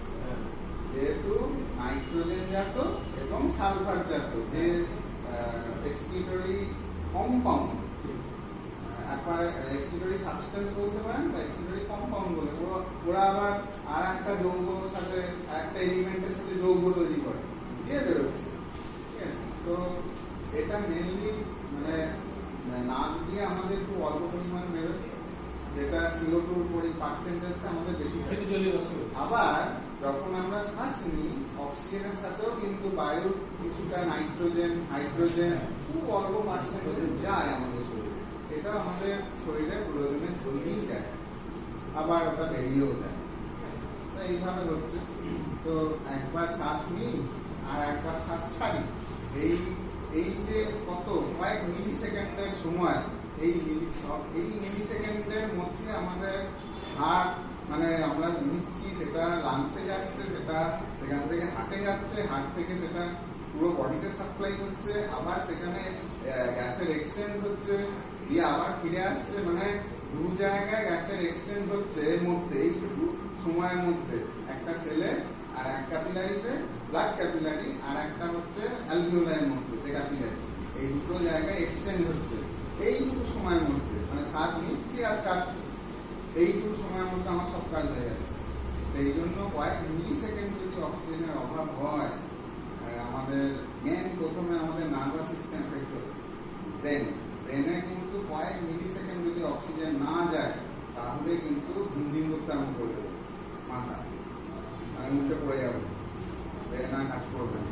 যেহেতু নাইট্রোজেন জাত এবং সালফার জাত যে এক্সক্রিটরি কম্পাউন্ড এক্সক্রিটরি সাবস্টেন্স বলতে পারেন বা এক্সক্রিটরি কম্পাউন্ড বলে ওরা আবার আর একটা যৌগর সাথে একটা এলিমেন্টের সাথে যৌগ তৈরি করে দিয়ে বেরোচ্ছে ঠিক আছে তো এটা মেনলি মানে নাক দিয়ে আমাদের খুব অল্প পরিমাণ বেরোয় যেটা CO2 পার্সেন্টেজটা আমাদের বেশি থাকে সেটা জলীয় বাষ্প আবার যখন আমরা শ্বাস নিই অক্সিজেনের সাথেও কিন্তু বায়ুর কিছুটা নাইট্রোজেন হাইড্রোজেন খুব অল্প পার্সেন্টেজ যায় আমাদের শরীরে এটা আমাদের শরীরের প্রয়োজনে চলেই যায় আবার ওটা বেরিয়েও যায় তো এইভাবে হচ্ছে তো একবার শ্বাস নিই আর একবার শ্বাস ছাড়ি এই যে কত কয়েক মিলি সেকেন্ডের সময় এই মিলি সেকেন্ডের মধ্যে আমাদের হার্ট মানে আমরা নিচ্ছি সেটা লাংসে যাচ্ছে সেটা সেখান থেকে হার্টে যাচ্ছে হার্ট থেকে সেটা পুরো বডিতে সাপ্লাই হচ্ছে আবার সেখানে গ্যাসের এক্সচেঞ্জ হচ্ছে দিয়ে আবার ফিরে আসছে মানে দু জায়গায় গ্যাসের এক্সচেঞ্জ হচ্ছে এর মধ্যে এইটুকু সময়ের মধ্যে একটা সেলে আর এক ক্যাপিলারিতে ব্লাড ক্যাপিলারি আর একটা হচ্ছে অ্যালভিওলারের মধ্যে যে ক্যাপিলারি এই দুটো জায়গায় এক্সচেঞ্জ হচ্ছে এইটুকু সময়ের মধ্যে মানে শ্বাস নিচ্ছি আর ছাড়ছি এইটুকু সময়ের মধ্যে আমার সব কাজ হয়ে যাচ্ছে সেই জন্য কয়েক মিলি সেকেন্ড যদি অক্সিজেনের অভাব হয় আমাদের মেন প্রথমে আমাদের নার্ভাস সিস্টেম এফেক্ট হবে ব্রেনে কিন্তু কয়েক মিলি সেকেন্ড যদি অক্সিজেন না যায় তাহলে কিন্তু ঝিমঝিম করতে আমি পড়ে যাবো মাথা আমি উঠে পড়ে যাবো ব্রেন আর কাজ করবে না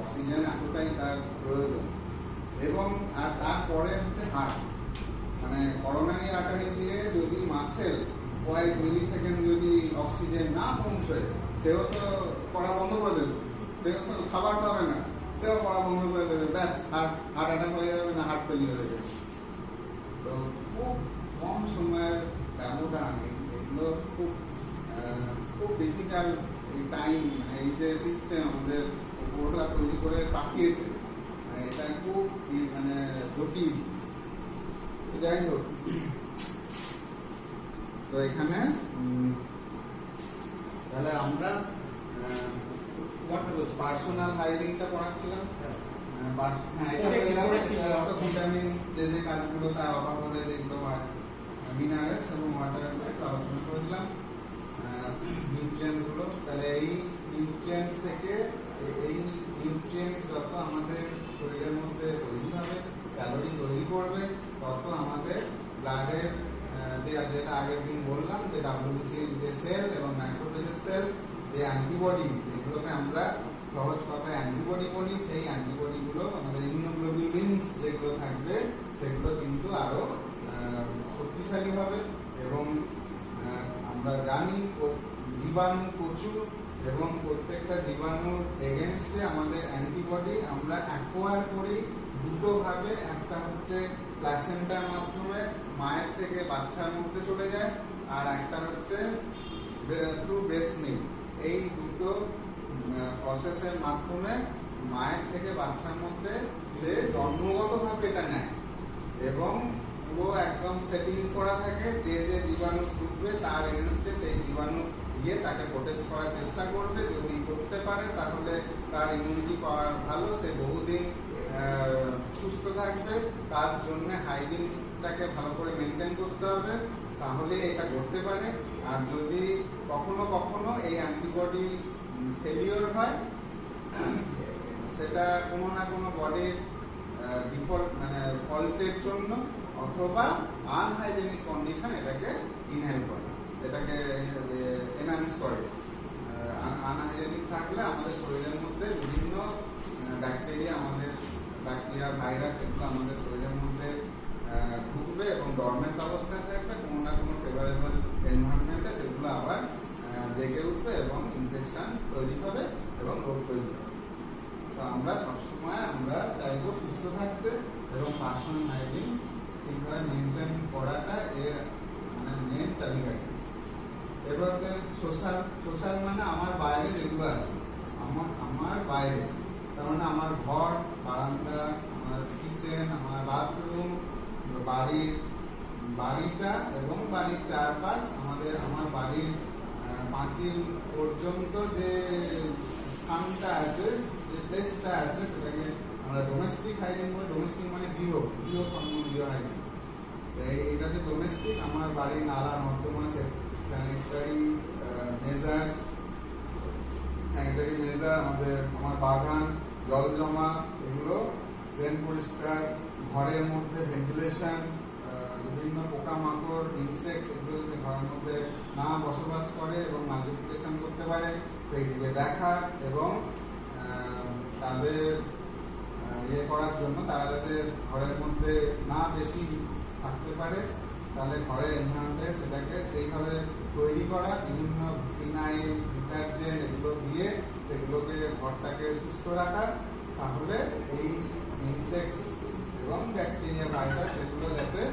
অক্সিজেন এতটাই তার প্রয়োজন এবং আর তারপরে হচ্ছে হার্ট মানে করোনারি আর্টারি দিয়ে যদি মাসেল কয়েক মিলি সেকেন্ড যদি অক্সিজেন না পৌঁছয় সেও তো পড়া বন্ধ করে দেবে সেও তো খাবার পাবে না সেও পড়া বন্ধ করে দেবে ব্যাস হার্ট অ্যাটাক হয়ে যাবে না হার্ট ফেলিয়ে হয়ে যাবে তো খুব কম সময়ের ব্যবধান এগুলো খুব খুব ডিফিকাল্ট টাইম এই যে সিস্টেম আমাদের পুরোটা তৈরি করে পাঠিয়েছে এটা খুব মানে জটিল যাই হোক তো এখানে তাহলে আমরা পার্সোনাল হাইজিনটা পড়াচ্ছিলাম ভিটামিন যে যে কাজগুলো তার অভাব হলে যেগুলো হয় মিনারেলস এবং ওয়াটারের একটু আলোচনা করে দিলাম নিউট্রিয়েন্টস গুলো তাহলে এই নিউট্রিয়েন্টস থেকে এই নিউট্রিয়েন্টস যত আমাদের শরীরের মধ্যে তৈরি হবে ক্যালোরি তৈরি করবে তত যে WBC যে সেল এবং ম্যাক্রোফেজের সেল, যে অ্যান্টিবডি, যেগুলোকে আমরা সহজ কথায় অ্যান্টিবডি বলি, সেই অ্যান্টিবডিগুলো আমাদের ইমিউনোগ্লোবিউলিনস যেগুলো থাকবে সেগুলো কিন্তু আরো শক্তিশালী হবে। এবং আমরা জানি জীবাণু প্রচুর, এবং প্রত্যেকটা জীবাণুর এগেনস্টে আমাদের অ্যান্টিবডি আমরা অ্যাকোয়ার করি দুটো ভাবে। একটা হচ্ছে প্লাসেন্টার মাধ্যমে মায়ের থেকে বাচ্চার মধ্যে চলে যায়, আর একটা হচ্ছে থ্রু ব্রেস্ট মিল্ক। এই দুটো প্রসেসের মাধ্যমে মায়ের থেকে বাচ্চার মধ্যে সে জন্মগতভাবে এটা নেয়, এবং পুরো একদম সেটিং করা থাকে। যে যে জীবাণু ঢুকবে তার এগেনস্টে সেই জীবাণু গিয়ে তাকে প্রোটেস্ট করার চেষ্টা করবে। যদি করতে পারে তাহলে তার ইমিউনিটি পাওয়ার ভালো, সে বহুদিন সুস্থ থাকবে। তার জন্য হাইজিনটাকে ভালো করে মেনটেন করতে হবে, তাহলে এটা করতে পারে। আর যদি কখনো কখনো এই অ্যান্টিবডি ফেলিওর হয়, সেটা কোনো না কোনো বডির ডিফল্ট মানে ফল্টের জন্য অথবা আনহাইজেনিক কন্ডিশন এটাকে ইনহেল করে, এটাকে এনহান্স করে। আনহাইজেনিক থাকলে আমাদের শরীরের মধ্যে বিভিন্ন ব্যাকটেরিয়া, আমাদের ব্যাকটেরিয়া ভাইরাস, এগুলো আমাদের শরীরের মধ্যে ঢুকবে এবং ডরমেন্ট অবস্থায় থাকবে। কোনো না কোনো ফেভারেবল এনভায়রনমেন্টে সেগুলো আবার জেগে উঠবে এবং ইনফেকশন তৈরি হবে এবং রোগ তৈরি হবে। তো আমরা সবসময় আমরা চাইবো সুস্থ থাকতে এবং পার্সোনাল হাইজিন ঠিকভাবে মেনটেন করাটা এর মানে মেন চাবিকাঠি। এবার হচ্ছে সোশ্যাল। সোশ্যাল মানে আমার বাইরে যেগুলো আছে, আমার বাইরে, তার মানে আমার ঘর, বারান্দা, আমার কিচেন, আমার বাথরুম, বাড়িটা এবং বাড়ির চারপাশ, আমার বাড়ির পাঁচিল পর্যন্ত যে স্থানটা আছে, যে প্লেসটা আছে, সেটাকে আমরা ডোমেস্টিক হাইজিন বলি। ডোমেস্টিক মানে গৃহ সম্বন্ধীয় হাইজিন। এটা যে ডোমেস্টিক, আমার বাড়ির নালা নর্দমা, স্যানিটারি মেজার, আমার বাগান, জল জমা, এগুলো ড্রেন পরিষ্কার, ঘরের মধ্যে ভেন্টিলেশন, বিভিন্ন পোকামাকড়, ইনসেক্টস, এগুলো যদি ঘরের মধ্যে না বসবাস করে এবং মাল্টিপ্লিকেশন করতে পারে সেদিকে দেখা, এবং তাদের ইয়ে করার জন্য, তারা যাতে ঘরের মধ্যে না বেশি থাকতে পারে, তাহলে ঘরের এনভায়রনমেন্টে সেটাকে সেইভাবে তৈরি করা, বিভিন্ন ফিনাইল, ডিটারজেন্ট এগুলো দিয়ে সেগুলোকে ঘরটাকে সুস্থ রাখা। তাহলে এই ইনসেক্টস এবং ব্যাকটেরিয়া ভাইরাস এগুলো যাতে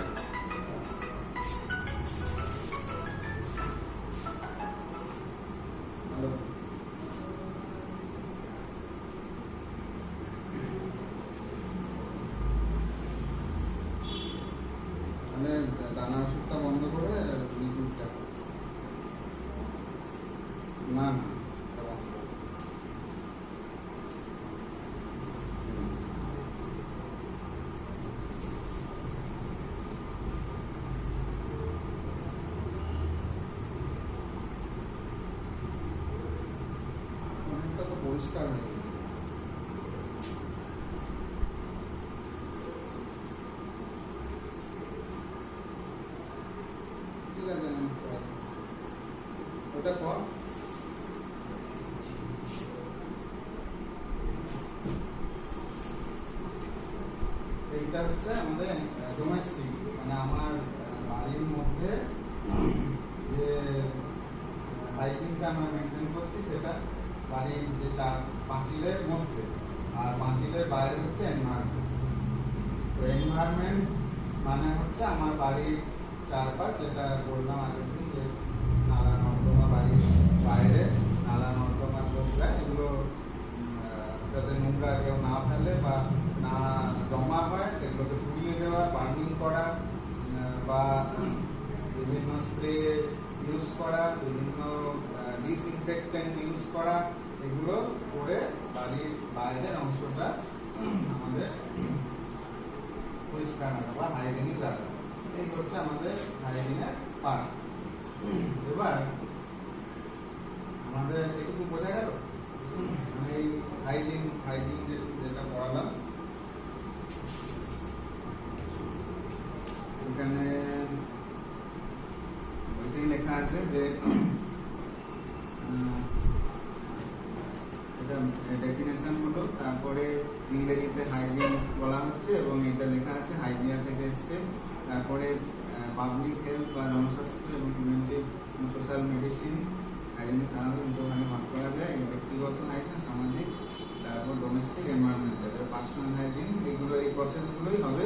মানে দানা ওষুধটা বন্ধ করে লিকুইডটা না অনেকটা তো পরিষ্কার হয়ে গেল। ঠিক আছে, ওটা কর। এইটা হচ্ছে আমাদের ডোমেস্টিক, মানে আমার বাড়ির মধ্যে যে হাইজিনটা আমরা মেনটেন করছি সেটা বাড়ির যে পাঁচিলের মধ্যে, আর পাঁচিলের বাইরে হচ্ছে এনভায়রনমেন্ট। তো এনভায়রনমেন্ট মানে হচ্ছে আমার বাড়ির চারপাশ, যেটা বললাম আগের দিন, যে নালা নর্দমা, বাড়ির বাইরে নালা নর্দমা চোখরা, এগুলো যাতে নোংরা কেউ না ফেলে বা না জমা হয় সেগুলোকে পুড়িয়ে দেওয়া, বার্নিং করা, বা বিভিন্ন স্প্রে ইউজ করা, বিভিন্ন ডিসইনফেক্টেন্ট ইউজ করা, এগুলো করে বাড়ির বাইরের অংশটা আমাদের পরিষ্কার রাখা বা হাইজেনিক রাখা। এই হচ্ছে আমাদের হাইজিনের পার্ট। এবার আমাদের একটু বোঝা গেল এই হাইজিন যেটা পড়ালাম। এখানে বইটাই লেখা আছে যে এটা ডেফিনেশন হলো, তারপরে ইংরেজিতে হাইজিন বলা হচ্ছে এবং এটা লেখা আছে হাইজিয়া থেকে এসছে। তারপরে পাবলিক হেলথ বা জনস্বাস্থ্য এবং প্রিভেন্টিভ সোশ্যাল মেডিসিন হাইজিনের সাধারণত দুটো ভাগে ভাগ করা যায়, এই ব্যক্তিগত হাইজিন, সামাজিক, তারপর ডোমেস্টিক, এনভায়রনমেন্টাল। পার্সোনাল হাইজিন এগুলো এই প্রসেসগুলোই হবে,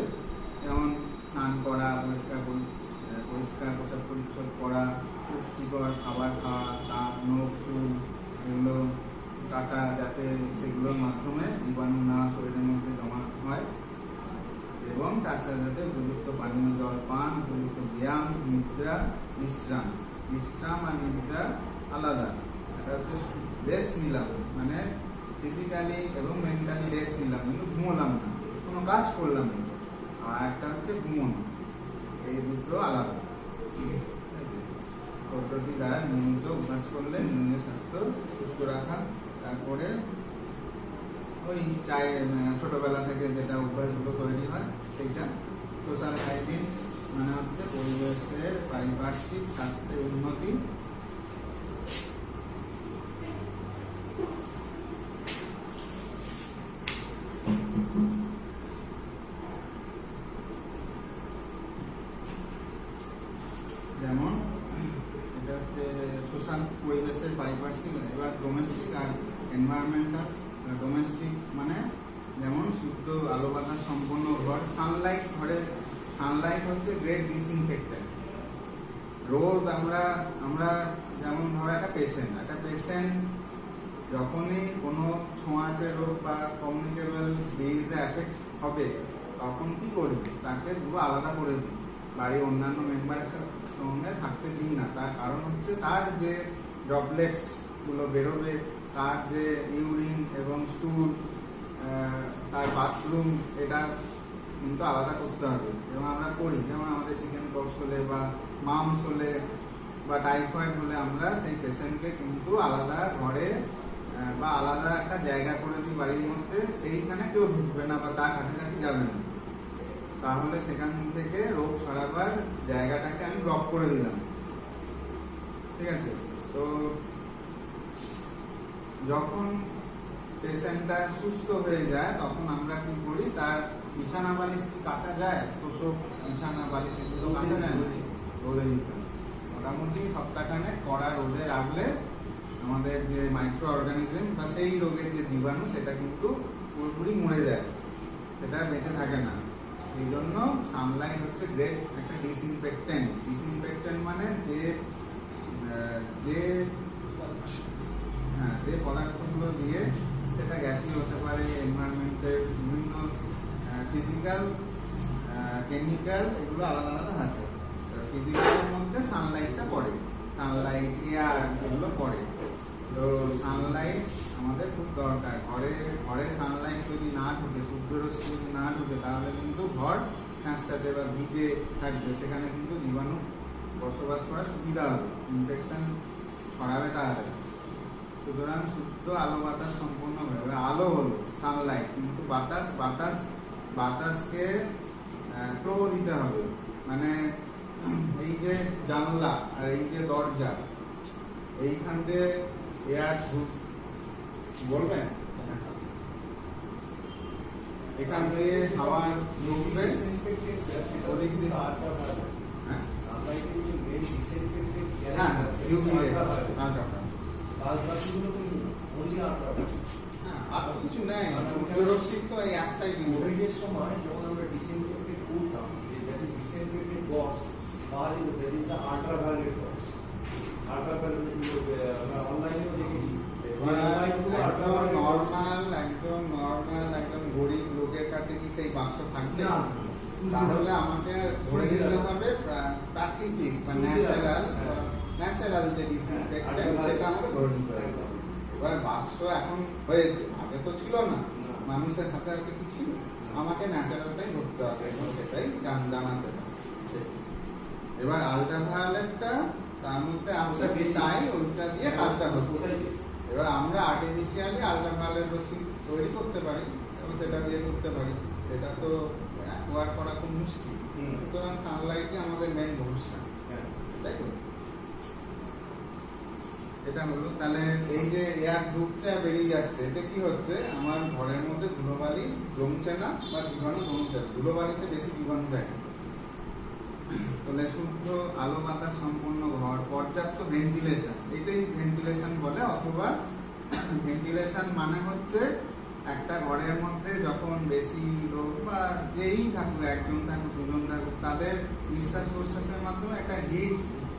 যেমন স্নান করা, পরিষ্কার পোশাক পরিচ্ছদ করা, পুষ্টিকর খাবার খাওয়া, দাঁত, নখ, চুল এগুলো কাটা, যাতে সেগুলোর মাধ্যমে জীবাণু না শরীরের মধ্যে জমা হয়, এবং তার সাথে সাথে উপযুক্ত পানীয় জল পান, উপযুক্ত ব্যায়াম, নিদ্রা, বিশ্রাম। বিশ্রাম আর নিদ্রা আলাদা। এটা হচ্ছে রেস্ট নিলাম, মানে ফিজিক্যালি এবং মেন্টালি রেস্ট নিলাম, কিন্তু ঘুমোলাম না, কোনো কাজ করলাম না। আর একটা হচ্ছে ঘুমোনো, এই দুটো আলাদা পদ্ধতি দ্বারা নিয়মিত অভ্যাস করলে নিজের স্বাস্থ্য সুস্থ রাখা। তারপরে ওই ছোটবেলা থেকে যেটা অভ্যাসগুলো তৈরি হয় সেইটা। সোশ্যাল হাইজিন মানে হচ্ছে পরিবেশের পারিপার্শ্বিক স্বাস্থ্যের উন্নতি, যেমন এটা হচ্ছে সোশ্যাল পরিবেশের পারিপার্শ্বিক। এবার ডোমেস্টিক আর এনভায়রনমেন্টাল। ডোমেস্টিক মানে যেমন শুদ্ধ আলো বাতাস সম্পন্ন ঘর, সানলাইট, ঘরে সানলাইট হচ্ছে গ্রেট ডিসইনফেক্টেন্ট। রোদ আমরা যেমন ধরো একটা পেশেন্ট যখনই কোনো ছোঁয়াচে রোগ বা কমিউনিকেবল ডিজিজে এফেক্ট হবে, তখন কি করি, তাকে পুরো আলাদা করে দিই, বাড়ির অন্যান্য মেম্বারের সঙ্গে থাকতে দিই না। তার কারণ হচ্ছে তার যে ড্রপলেটস গুলো বেরোবে, তার যে ইউরিন এবং স্টুল, তার বাথরুম, এটা কিন্তু আলাদা করতে হবে। এবং আমরা করি, যেমন আমাদের চিকেন পক্স হলে বা মামস হলে বা টাইফয়েড হলে আমরা সেই পেশেন্টকে কিন্তু আলাদা ঘরে বা আলাদা একটা জায়গা করে দিই বাড়ির মধ্যে, সেইখানে কেউ ঢুকবে না বা তার কাছাকাছি যাবে না। তাহলে সেখান থেকে রোগ ছড়াবার জায়গাটাকে আমি ব্লক করে দিলাম। ঠিক আছে? তো যখন পেশেন্টটা সুস্থ হয়ে যায়, তখন আমরা কি করি, তার বিছানা বালিশ কি কাচা যায়, তোষক, বিছানা বালিশ এগুলো কাচা যায় না, রোদে দিতে হয়। মোটামুটি সপ্তাহখানেক কড়া রোদে রাখলে আমাদের যে মাইক্রো অর্গানিজম বা সেই রোগের যে জীবাণু, সেটা কিন্তু পুরোপুরি মরে যায়, সেটা বেঁচে থাকে না। এই জন্য সানলাইট হচ্ছে গ্রেট একটা ডিসইনফেক্টেন্ট মানে যে পদার্থগুলো দিয়ে, সেটা গ্যাসই হতে পারে, এনভায়রনমেন্টের বিভিন্ন ফিজিক্যাল, কেমিক্যাল, এগুলো আলাদা আলাদা আছে। ফিজিক্যালের মধ্যে সানলাইটটা পড়ে, সানলাইট, এয়ার, এগুলো পড়ে। তো সানলাইট আমাদের খুব দরকার। ঘরে সানলাইট যদি না ঢুকে, সূর্যরশ্মি যদি না ঢুকে, তাহলে কিন্তু ঘর কাঁচসাতে বা ভিজে থাকবে, সেখানে কিন্তু জীবাণু বসবাস করার সুবিধা হবে, ইনফেকশন ছড়াবে তাড়াতাড়ি। সুতরাং শুদ্ধ আলো বাতাস সম্পন্ন হবে। আলো হলো সানলাইট, কিন্তু বাতাসকে ফ্লো দিতে হবে। মানে এই যে জানলা আর এই যে দরজা, এইখান দিয়ে এয়ার বলবেন, এখান দিয়ে হাওয়া ঢুকবে, ওদিক দিয়ে আর কিছু নেই, সূর্যরশ্মি তো এই একটাই জিনিস। কোভিডের সময় যখন আমরা ডিসইনফেক্টেড করতাম, দ্যাট ইজ ডিসইনফেক্টেড বক্স, আর that is the ultraviolet box. Ultraviolet আমরা অনলাইনেও দেখেছি। একদম গরিব লোকের কাছে কি সেই বাক্স থাকবে? তাহলে আমাকে ধরে নিতে হবে প্রাকৃতিক বা ন্যাচারাল যে ডিসইনফেক্টেন্ট, সেটা আমাকে ধরে নিতে হবে। এবার বাক্স এখন হয়েছে, আগে তো ছিল না, মানুষের হাতে হাতে কি ছিল, আমাকে ন্যাচারালটাই ধরতে হবে এবং সেটাই জানাতে হবে। এবার আল্ট্রাভায়োলেটটা তার মধ্যে আমরা চাই, ওইটা দিয়ে কাজটা হচ্ছে। এবার আমরা আর্টিফিশিয়ালি আল্ট্রাভায়োলেট রশ্মি তৈরি করতে পারি এবং সেটা দিয়ে করতে পারি, সেটা তো অ্যাকোয়ার করা খুব মুশকিল। সুতরাং সানলাইটই আমাদের মেইন ভরসা, তাই তো? এটা হলো। তাহলে এই যে এয়ার ঢুকছে আর বেরিয়ে যাচ্ছে, এতে কি হচ্ছে, আমার ঘরের মধ্যে ধুলোবালি জমছে না বা জীবাণু জমছে না। ধুলোবালিতে বেশি জীবাণু থাকে। তাহলে শুদ্ধ আলো বাতাস সম্পন্ন ঘর, পর্যাপ্ত ভেন্টিলেশন, এটাই ভেন্টিলেশন বলে। অথবা ভেন্টিলেশন মানে হচ্ছে একটা ঘরের মধ্যে যখন বেশি লোক বা যেই থাকুক, একজন থাকুক দুজন থাকুক, তাদের নিঃশ্বাস প্রশ্বাসের মাধ্যমে একটা হিট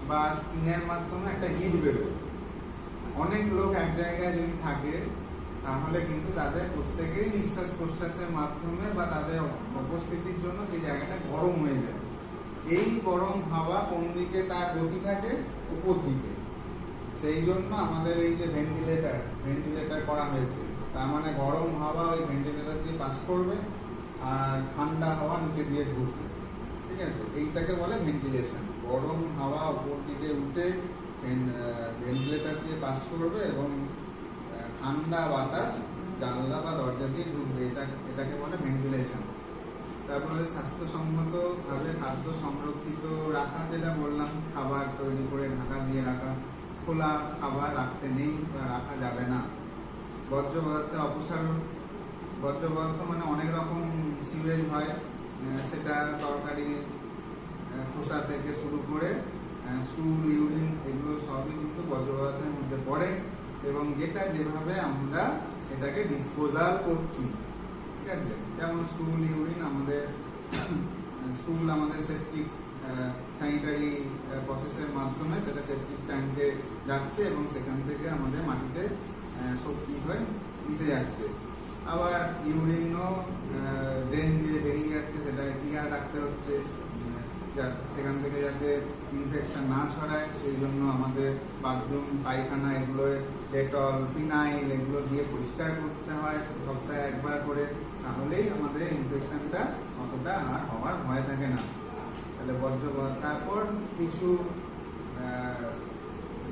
বা স্কিনের মাধ্যমে একটা হিট বেরোয়। অনেক লোক এক জায়গায় যদি থাকে তাহলে কিন্তু তাদের প্রত্যেকেরই নিঃশ্বাস প্রশ্বাসের মাধ্যমে বা তাদের উপস্থিতির জন্য সেই জায়গাটা গরম হয়ে যায়। এই গরম হাওয়া কোন দিকে তার গতি থাকে, উপর দিকে। সেই জন্য আমাদের এই যে ভেন্টিলেটর করা হয়েছে, তার মানে গরম হাওয়া ওই ভেন্টিলেটর দিয়ে পাস করবে আর ঠান্ডা হাওয়া নিচে দিয়ে ঢুকবে। ঠিক আছে, এইটাকে বলে ভেন্টিলেশন। গরম হাওয়া উপর দিকে উঠে ভেন্টিলেটর দিয়ে পাস করবে এবং ঠান্ডা বাতাস জানলা বা দরজা দিয়ে ঢুকবে, এটাকে বলে ভেন্টিলেশন। তারপরে স্বাস্থ্যসম্মত ভাবে খাদ্য সংরক্ষিত রাখা, যেটা বললাম, খাবার তৈরি করে ঢাকা দিয়ে রাখা। খোলা খাবার রাখতে নেই বা রাখা যাবে না। বর্জ্য পদার্থ অপসারণ, বর্জ্য পদার্থ মানে অনেক রকম সিউরেজ হয়, সেটা তরকারি খোসা থেকে শুরু করে স্টুল, ইউরিন, এগুলো সবই কিন্তু বর্জ্য পদার্থের মধ্যে পড়ে এবং যেটা যেভাবে আমরা এটাকে ডিসপোজাল করছি। ঠিক আছে, যেমন স্টুল, ইউরিন, আমাদের স্টুল আমাদের সেপটিক স্যানিটারি প্রসেসের মাধ্যমে সেটা সেপটিক ট্যাঙ্কে যাচ্ছে এবং সেখান থেকে আমাদের মাটিতে শক্তি হয়ে মিশে যাচ্ছে। আবার ইউরিনও ড্রেন দিয়ে বেরিয়ে যাচ্ছে, সেটা ক্লিয়ার রাখতে হচ্ছে সেখান থেকে যাতে ইনফেকশন না ছড়ায়। সেই জন্য আমাদের বাথরুম, পায়খানা এগুলো ডেটল, ফিনাইল এগুলো দিয়ে পরিষ্কার করতে হয় সপ্তাহে একবার করে, তাহলেই আমাদের ইনফেকশনটা অতটা আর হওয়ার ভয় থাকে না। তাহলে বর্জ্য। তারপর কিছু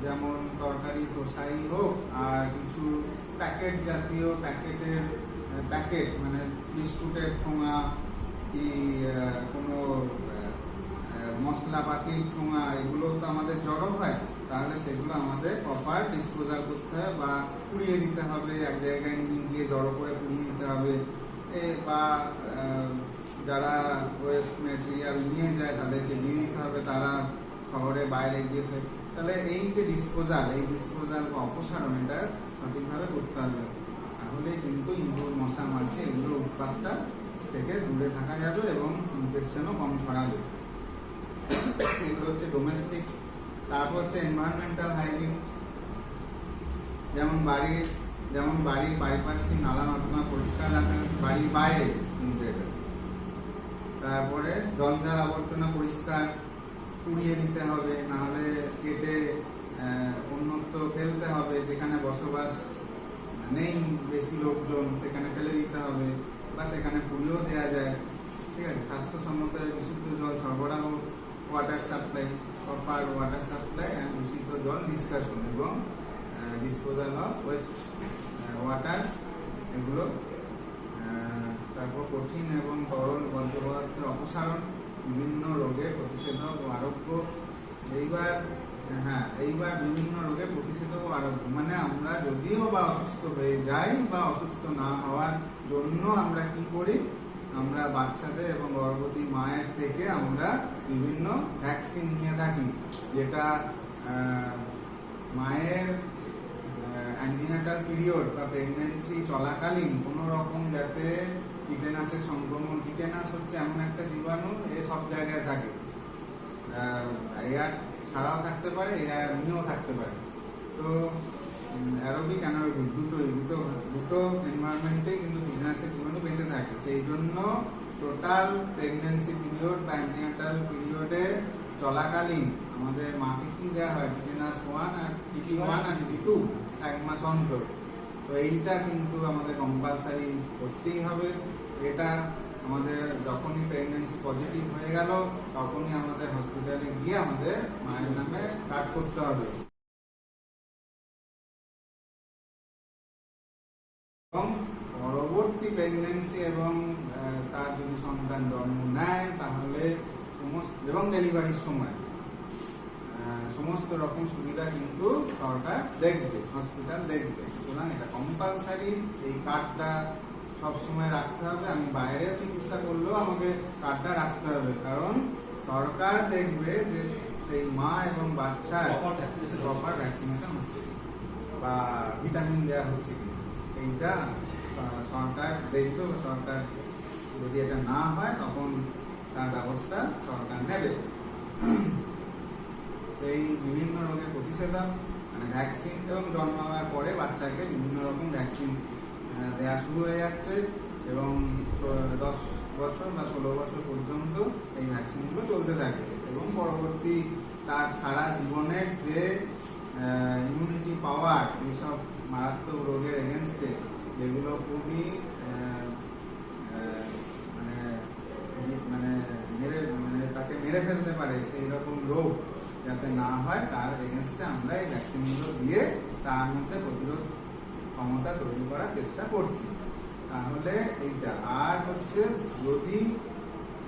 যেমন তরকারি খোসাই হোক আর কিছু প্যাকেট জাতীয় প্যাকেট মানে বিস্কুটের ঠোঙা কি কোনো মশলাপাতির ঠোঙা, এগুলো তো আমাদের জড়ো হয়, তাহলে সেগুলো আমাদের প্রপার ডিসপোজাল করতে হবে বা পুড়িয়ে দিতে হবে, এক জায়গায় নিয়ে গিয়ে জড়ো করে পুড়িয়ে দিতে হবে। বা যারা ওয়েস্ট মেটেরিয়াল নিয়ে যায় তাদেরকে দিয়ে দিতে হবে, তারা শহরে বাইরে গিয়ে। তাহলে এই যে ডিসপোজাল বা অপসারণ, এটা সঠিকভাবে করতে হবে, তাহলে কিন্তু ইঁদুর, মশা, মাছি এগুলোর উৎপাতটা থেকে দূরে থাকা যাবে এবং ইনফেকশনও কম ছড়াবে। এগুলো হচ্ছে ডোমেস্টিক। তারপর হচ্ছে এনভায়রনমেন্টাল হাইজিন, যেমন বাড়ির পারিপার্শ্বিক নালা নর্দমা পরিষ্কার রাখা, বাড়ির বাইরে কিন্তু এটা। তারপরে জঞ্জাল আবর্জনা পরিষ্কার, পুড়িয়ে দিতে হবে, নাহলে কেটে অন্যত্র ফেলতে হবে, যেখানে বসবাস নেই বেশি লোকজন সেখানে ফেলে দিতে হবে বা সেখানে পুড়িয়েও দেওয়া যায়। ঠিক আছে, স্বাস্থ্যসম্মত বিশুদ্ধ জল সরবরাহ, water supply, proper water supply and দূষিত জল নিষ্কাশন এবং ডিসপোজাল অফ ওয়েস্ট ওয়াটার, এগুলো। তারপর কঠিন এবং তরল বর্জ্য পদার্থের অপসারণ, বিভিন্ন রোগের প্রতিষেধক ও আরোগ্য। এইবার বিভিন্ন রোগের প্রতিষেধক ও আরোগ্য মানে আমরা যদিও বা অসুস্থ হয়ে যাই বা অসুস্থ না হওয়ার জন্য আমরা কি করি, আমরা বাচ্চাদের এবং গর্ভবতী মায়ের থেকে আমরা বিভিন্ন ভ্যাকসিন নিয়ে থাকি, যেটা মায়ের অ্যান্টিনেটাল পিরিয়ড বা প্রেগন্যান্সি চলাকালীন কোনো রকম যাতে টিটেনাসের সংক্রমণ, টিটেনাস হচ্ছে এমন একটা জীবাণু, এ সব জায়গায় থাকে, এয়ার ছাড়াও থাকতে পারে, এয়ার নিয়েও থাকতে পারে। তো অ্যারোবিক অ্যানারোবিক দুটো এনভায়রনমেন্টে কিন্তু টিটেনাসের জীবাণু বেঁচে থাকে। সেই জন্য টোটাল প্রেগন্যান্সি পিরিয়ড বা অ্যান্টিনেটাল পিরিয়ডে চলাকালীন আমাদের মাকে কি দেওয়া হয়, টিটেনাস 1 আর TT1 আর TT2 এক মাস অন্তর। তো এইটা কিন্তু আমাদের কম্পালসারি করতেই হবে। এটা আমাদের যখনই প্রেগন্যান্সি পজিটিভ হয়ে গেল তখনই আমাদের হসপিটালে গিয়ে আমাদের মায়ের নামে কার্ড করতে হবে। এবং পরবর্তী প্রেগন্যান্সি এবং তার যদি সন্তান জন্ম নেয় তাহলে এবং ডেলিভারির সময় সমস্ত রকম সুবিধা কিন্তু সরকার দেখবে, হসপিটাল দেখবে। সুতরাং এটা কম্পালসারি, এই কার্ডটা সবসময় রাখতে হবে। আমি বাইরেও চিকিৎসা করলেও আমাকে কার্ডটা রাখতে হবে, কারণ সরকার দেখবে যে সেই মা এবং বাচ্চার প্রপার ভ্যাকসিনেশন হচ্ছে বা ভিটামিন দেওয়া হচ্ছে কিনা, এইটা সরকার দেখবে। সরকার যদি এটা না হয় তখন তার ব্যবস্থা সরকার নেবে। এই বিভিন্ন রোগের প্রতিষেধক মানে ভ্যাকসিন, এবং জন্ম হওয়ার পরে বাচ্চাকে বিভিন্ন রকম ভ্যাকসিন দেওয়া শুরু হয়ে যাচ্ছে, এবং 10 বছর বা 16 বছর পর্যন্ত এই ভ্যাকসিনগুলো চলতে থাকে, এবং পরবর্তী তার সারা জীবনের যে ইমিউনিটি পাওয়ার এইসব মারাত্মক রোগের এগেনস্টে, যেগুলো খুবই মানে তাকে মেরে ফেলতে পারে, সেই রকম রোগ যাতে না হয় তার এগেনস্টে আমরা এই ভ্যাকসিনগুলো দিয়ে তার মধ্যে প্রতিরোধ ক্ষমতা তৈরি করার চেষ্টা করছি। তাহলে এইটা আর হচ্ছে, যদি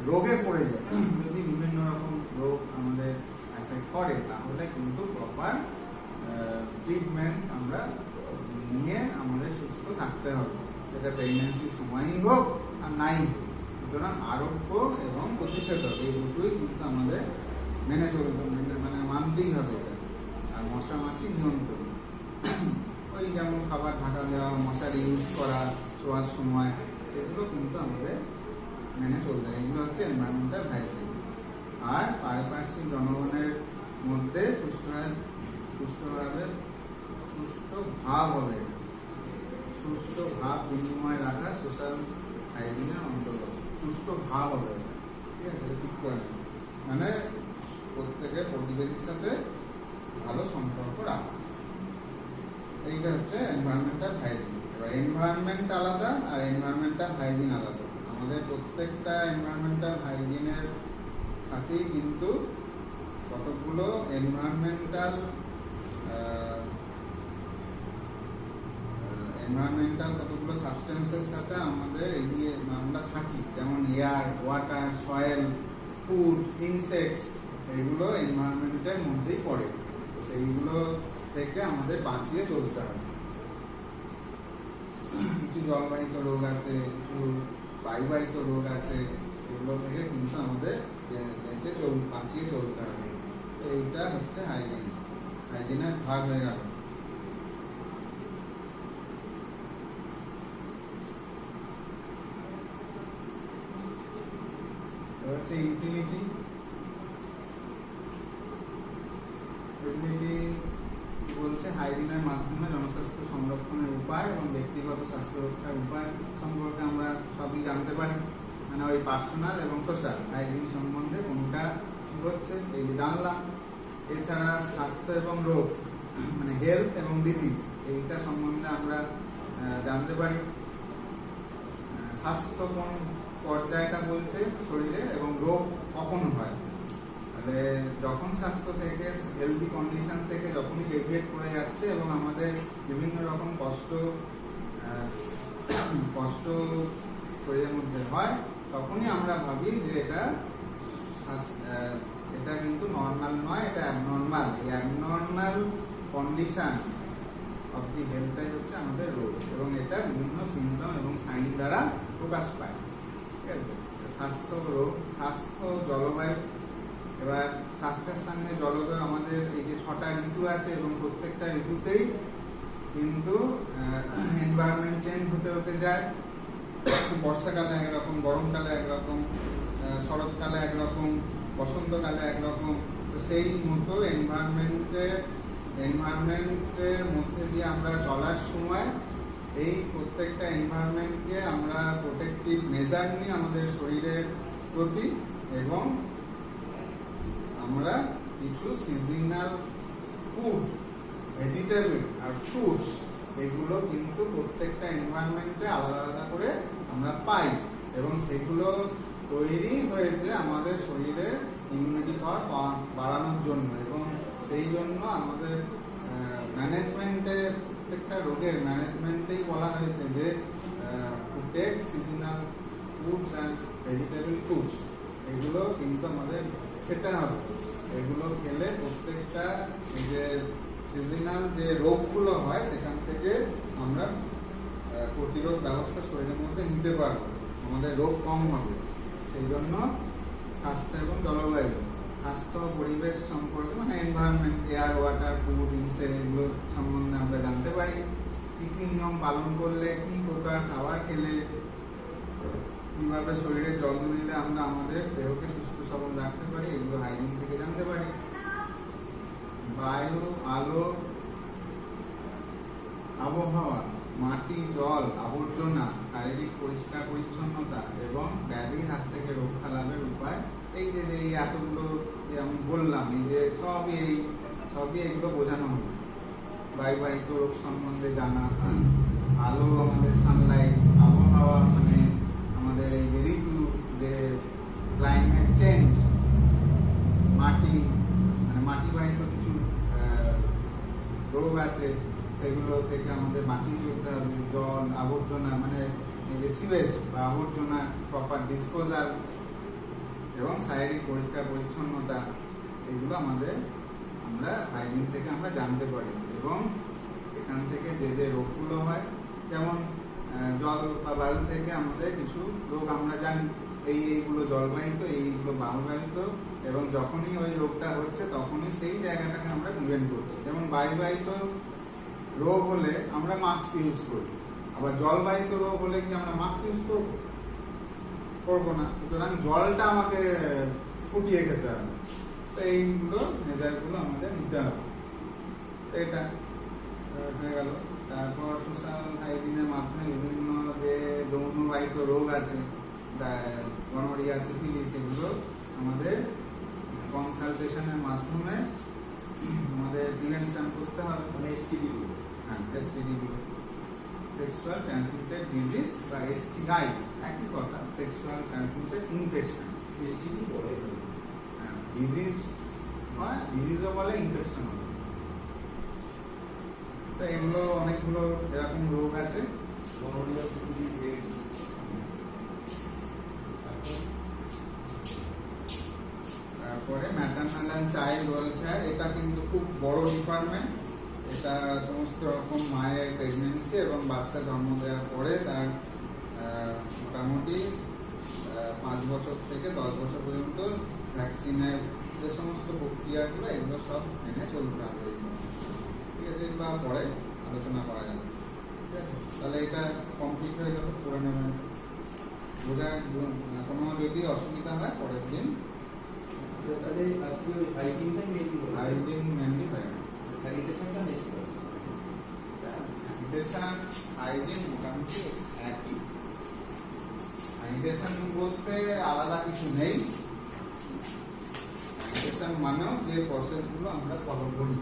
রোগে পড়ে যায়, যদি বিভিন্ন রকম রোগ আমাদের অ্যাফেক্ট করে, তাহলে কিন্তু প্রপার ট্রিটমেন্ট আমরা নিয়ে আমাদের সুস্থ থাকতে হবে, সেটা প্রেগনেন্সির সময়ই হোক আর নাই হোক। সুতরাং আরোগ্য এবং প্রতিষেধক এই দুটোই কিন্তু আমাদের মেনে চলতে, মানে মানতেই হবে এটা। আর মশা মাছি নিয়ন্ত্রণ, ওই যেমন খাবার ঢাকা দেওয়া, মশারি ইউজ করা শোয়ার সময়, এগুলো কিন্তু আমাদের মেনে চলতে হবে। এগুলো হচ্ছে এনভায়রনমেন্টাল হাইজিন। আর পারিপার্শ্বিক জনগণের মধ্যে সুস্থ ভাব বিনিময় রাখা সোশ্যাল হাইজিনের অন্তর্গত। সুস্থ ভাব হবে, ঠিক আছে, ঠিক করে নেবে। মানে প্রত্যেকের প্রতিবেশীর সাথে ভালো সম্পর্ক রাখা, এইটা হচ্ছে এনভায়রনমেন্টাল হাইজিন। এবার এনভায়রনমেন্ট আলাদা আর এনভায়রনমেন্টাল হাইজিন আলাদা। আমাদের প্রত্যেকটা এনভায়রনমেন্টাল হাইজিনের সাথেই কিন্তু কতগুলো এনভায়রনমেন্টাল কতগুলো সাবস্টেন্সের সাথে আমাদের এগিয়ে আমরা থাকি, যেমন air, water, soil, food, insects, এগুলো এনভায়রনমেন্টের মধ্যেই পড়ে। সেইগুলো থেকে আমাদের বাঁচিয়ে চলতে হবে। কিছু জলবাহিত রোগ আছে, কিছু বায়ুবাহিত রোগ আছে, এগুলো থেকে কিন্তু আমাদের বাঁচিয়ে চলতে হবে। এইটা হচ্ছে হাইজিন, হাইজিনের ভাগ হয়ে গেল। হচ্ছে ইউটিলিটি। বলছে হাইজিনের মাধ্যমে জনস্বাস্থ্য সংরক্ষণের উপায় এবং ব্যক্তিগত স্বাস্থ্য রক্ষার উপায় সম্পর্কে আমরা সবই জানতে পারি। মানে ওই পার্সোনাল এবং সোশ্যাল হাইজিন সম্বন্ধে কোনটা কি হচ্ছে এই জানলাম। এছাড়া স্বাস্থ্য এবং রোগ মানে হেলথ এবং ডিজিজ, এইটা সম্বন্ধে আমরা জানতে পারি। স্বাস্থ্য কোন পর্যায়টা বলছে শরীরে, এবং রোগ কখন হয়। তাহলে যখন স্বাস্থ্য থেকে, হেলদি কন্ডিশন থেকে যখনই ডেভিয়েট করে যাচ্ছে এবং আমাদের বিভিন্ন রকম কষ্ট শরীরের মধ্যে হয়, তখনই আমরা ভাবি যে এটা কিন্তু নর্মাল নয়, এটা অ্যাবনর্মাল। এই অ্যাবনর্মাল কন্ডিশন অফ দি হেলথটাই হচ্ছে আমাদের রোগ, এবং এটা বিভিন্ন সিমটম এবং সাইন দ্বারা প্রকাশ পায়। ঠিক আছে, স্বাস্থ্য, রোগ, স্বাস্থ্য, জলবায়ু। এবার স্বাস্থ্যের সঙ্গে জলবায়ু, আমাদের এই যে 6টা ঋতু আছে, এবং প্রত্যেকটা ঋতুতেই কিন্তু এনভায়রনমেন্ট চেঞ্জ হতে হতে যায়। বর্ষাকালে একরকম, গরমকালে একরকম, শরৎকালে একরকম, বসন্তকালে একরকম। তো সেই মতো এনভায়রনমেন্টের মধ্যে দিয়ে আমরা চলার সময় এই প্রত্যেকটা এনভায়রনমেন্টকে আমরা প্রোটেক্টিভ মেজার নিই আমাদের শরীরের প্রতি, এবং আমরা কিছু সিজনাল ফুড, ভেজিটেবল আর ফ্রুটস, এগুলো কিন্তু প্রত্যেকটা এনভায়রনমেন্টে আলাদা আলাদা করে আমরা পাই, এবং সেগুলো তৈরি হয়েছে আমাদের শরীরের ইমিউনিটি পাওয়ার বাড়ানোর জন্য। এবং সেই জন্য আমাদের ম্যানেজমেন্টে, প্রত্যেকটা রোগের ম্যানেজমেন্টেই বলা হয়েছে যে to take seasonal foods and vegetable foods, এগুলো কিন্তু আমাদের খেতে হবে। এগুলো খেলে প্রত্যেকটা এই যে সিজনাল যে রোগগুলো হয় সেখান থেকে আমরা প্রতিরোধ ব্যবস্থা শরীরের মধ্যে নিতে পারবো, আমাদের রোগ কম হবে। সেই জন্য স্বাস্থ্য এবং জলবায়ু, স্বাস্থ্য পরিবেশ সম্পর্কে মানে environment, air, water, food, insect এগুলো সম্বন্ধে আমরা জানতে পারি। কি কি নিয়ম পালন করলে, কি প্রকার খাবার খেলে, কিভাবে শরীরের যত্ন নিলে আমরা আমাদের দেহকে সুস্থ সবল রাখতে পারি, এগুলো হাইজিন থেকে জানতে পারি। বায়ু, আলো, আবহাওয়া, মাটি, জল, আবর্জনা, শারীরিক পরিষ্কার পরিচ্ছন্নতা এবং ব্যাধির হাত থেকে রক্ষা লাভের উপায়, এই যে এই এতগুলো যে আমি বললাম, এই যে সবই এগুলো বোঝানো হলো। বায়ুবাহিত রোগ সম্বন্ধে জানা, আলো আমাদের সানলাইট, আবহাওয়া মানে আমাদের এই ঋতু, যে ক্লাইমেট চেঞ্জ, মাটি মানে মাটিবাহিত কিছু রোগ আছে সেগুলো থেকে আমাদের বাঁচিয়ে চলতে হবে। জল, আবর্জনা মানে এই যে সিওয়েজ বা আবর্জনা প্রপার ডিসপোজাল এবং শারীরিক পরিষ্কার পরিচ্ছন্নতা, এগুলো আমরা হাইজিন থেকে আমরা জানতে পারি। এবং এখান থেকে যে যে রোগগুলো হয়, যেমন জল বা বায়ু থেকে আমাদের কিছু রোগ আমরা জানি, এইগুলো জলবাহিত, এইগুলো বায়ুবাহিত, এবং যখনই ওই রোগটা হচ্ছে তখনই সেই জায়গাটাকে আমরা প্রিভেন্ট করছি। যেমন বায়ুবাহিত রোগ হলে আমরা মাস্ক ইউজ করি, আবার জলবাহিত রোগ হলে কি আমরা মাস্ক ইউজ করবো না। সুতরাং জলটা আমাকে ফুটিয়ে খেতে হবে। তো এইগুলো মেজারগুলো আমাদের নিতে হবে। এটা হয়ে গেল। তারপর সোশ্যাল হাইজিনের মাধ্যমে বিভিন্ন যে যৌনবাহিত রোগ আছে, গনোরিয়া, সিফিলিস, এগুলো আমাদের কনসালটেশনের মাধ্যমে আমাদের প্রিভেনশন করতে হবে। মানে এসটিডি গুলো, হ্যাঁ, এসটিডি গুলো, সেক্সুয়াল ট্রান্সমিটেড ডিজিজ বা এসটিআই, একই কথা, সেক্সুয়াল ট্রান্সমিটেড ইনফেকশন। এসটিডি বলে ডিজিজ হয়, ডিজিজও বলে, ইনফেকশন বলে। তো এগুলো অনেকগুলো এরকম রোগ আছে। Gonorrhoea, syphilis, AIDS. তারপরে ম্যাটারনাল অ্যান্ড চাইল্ড ওয়েলফেয়ার, এটা কিন্তু খুব বড় ডিপার্টমেন্ট। এটা সমস্ত রকম মায়ের প্রেগনেন্সি এবং বাচ্চা জন্ম দেওয়ার পরে তার মোটামুটি 5 বছর থেকে 10 বছর পর্যন্ত ভ্যাকসিনের যে সমস্ত প্রক্রিয়াগুলো, এগুলো সব মেনে চলতে হবে। ঠিক আছে, বা পরে আলোচনা করা যাবে। ঠিক আছে, তাহলে এটা কমপ্লিট হয়ে গেল। পুরো নেবেন বোঝা, কোনো যদি অসুবিধা হয় পরের দিন। তাহলে আজকে ওই হাইজিনটাই মেনলি হলো, হাইজিন মেনলি হয় না, স্যানিটেশনটা নেক্সট আছে। স্যানিটেশন হাইজিন মোটামুটি একই। স্যানিটেশন বলতে আলাদা কিছু নেই। স্যানিটেশন মানেও যে প্রসেসগুলো আমরা ফলো করি।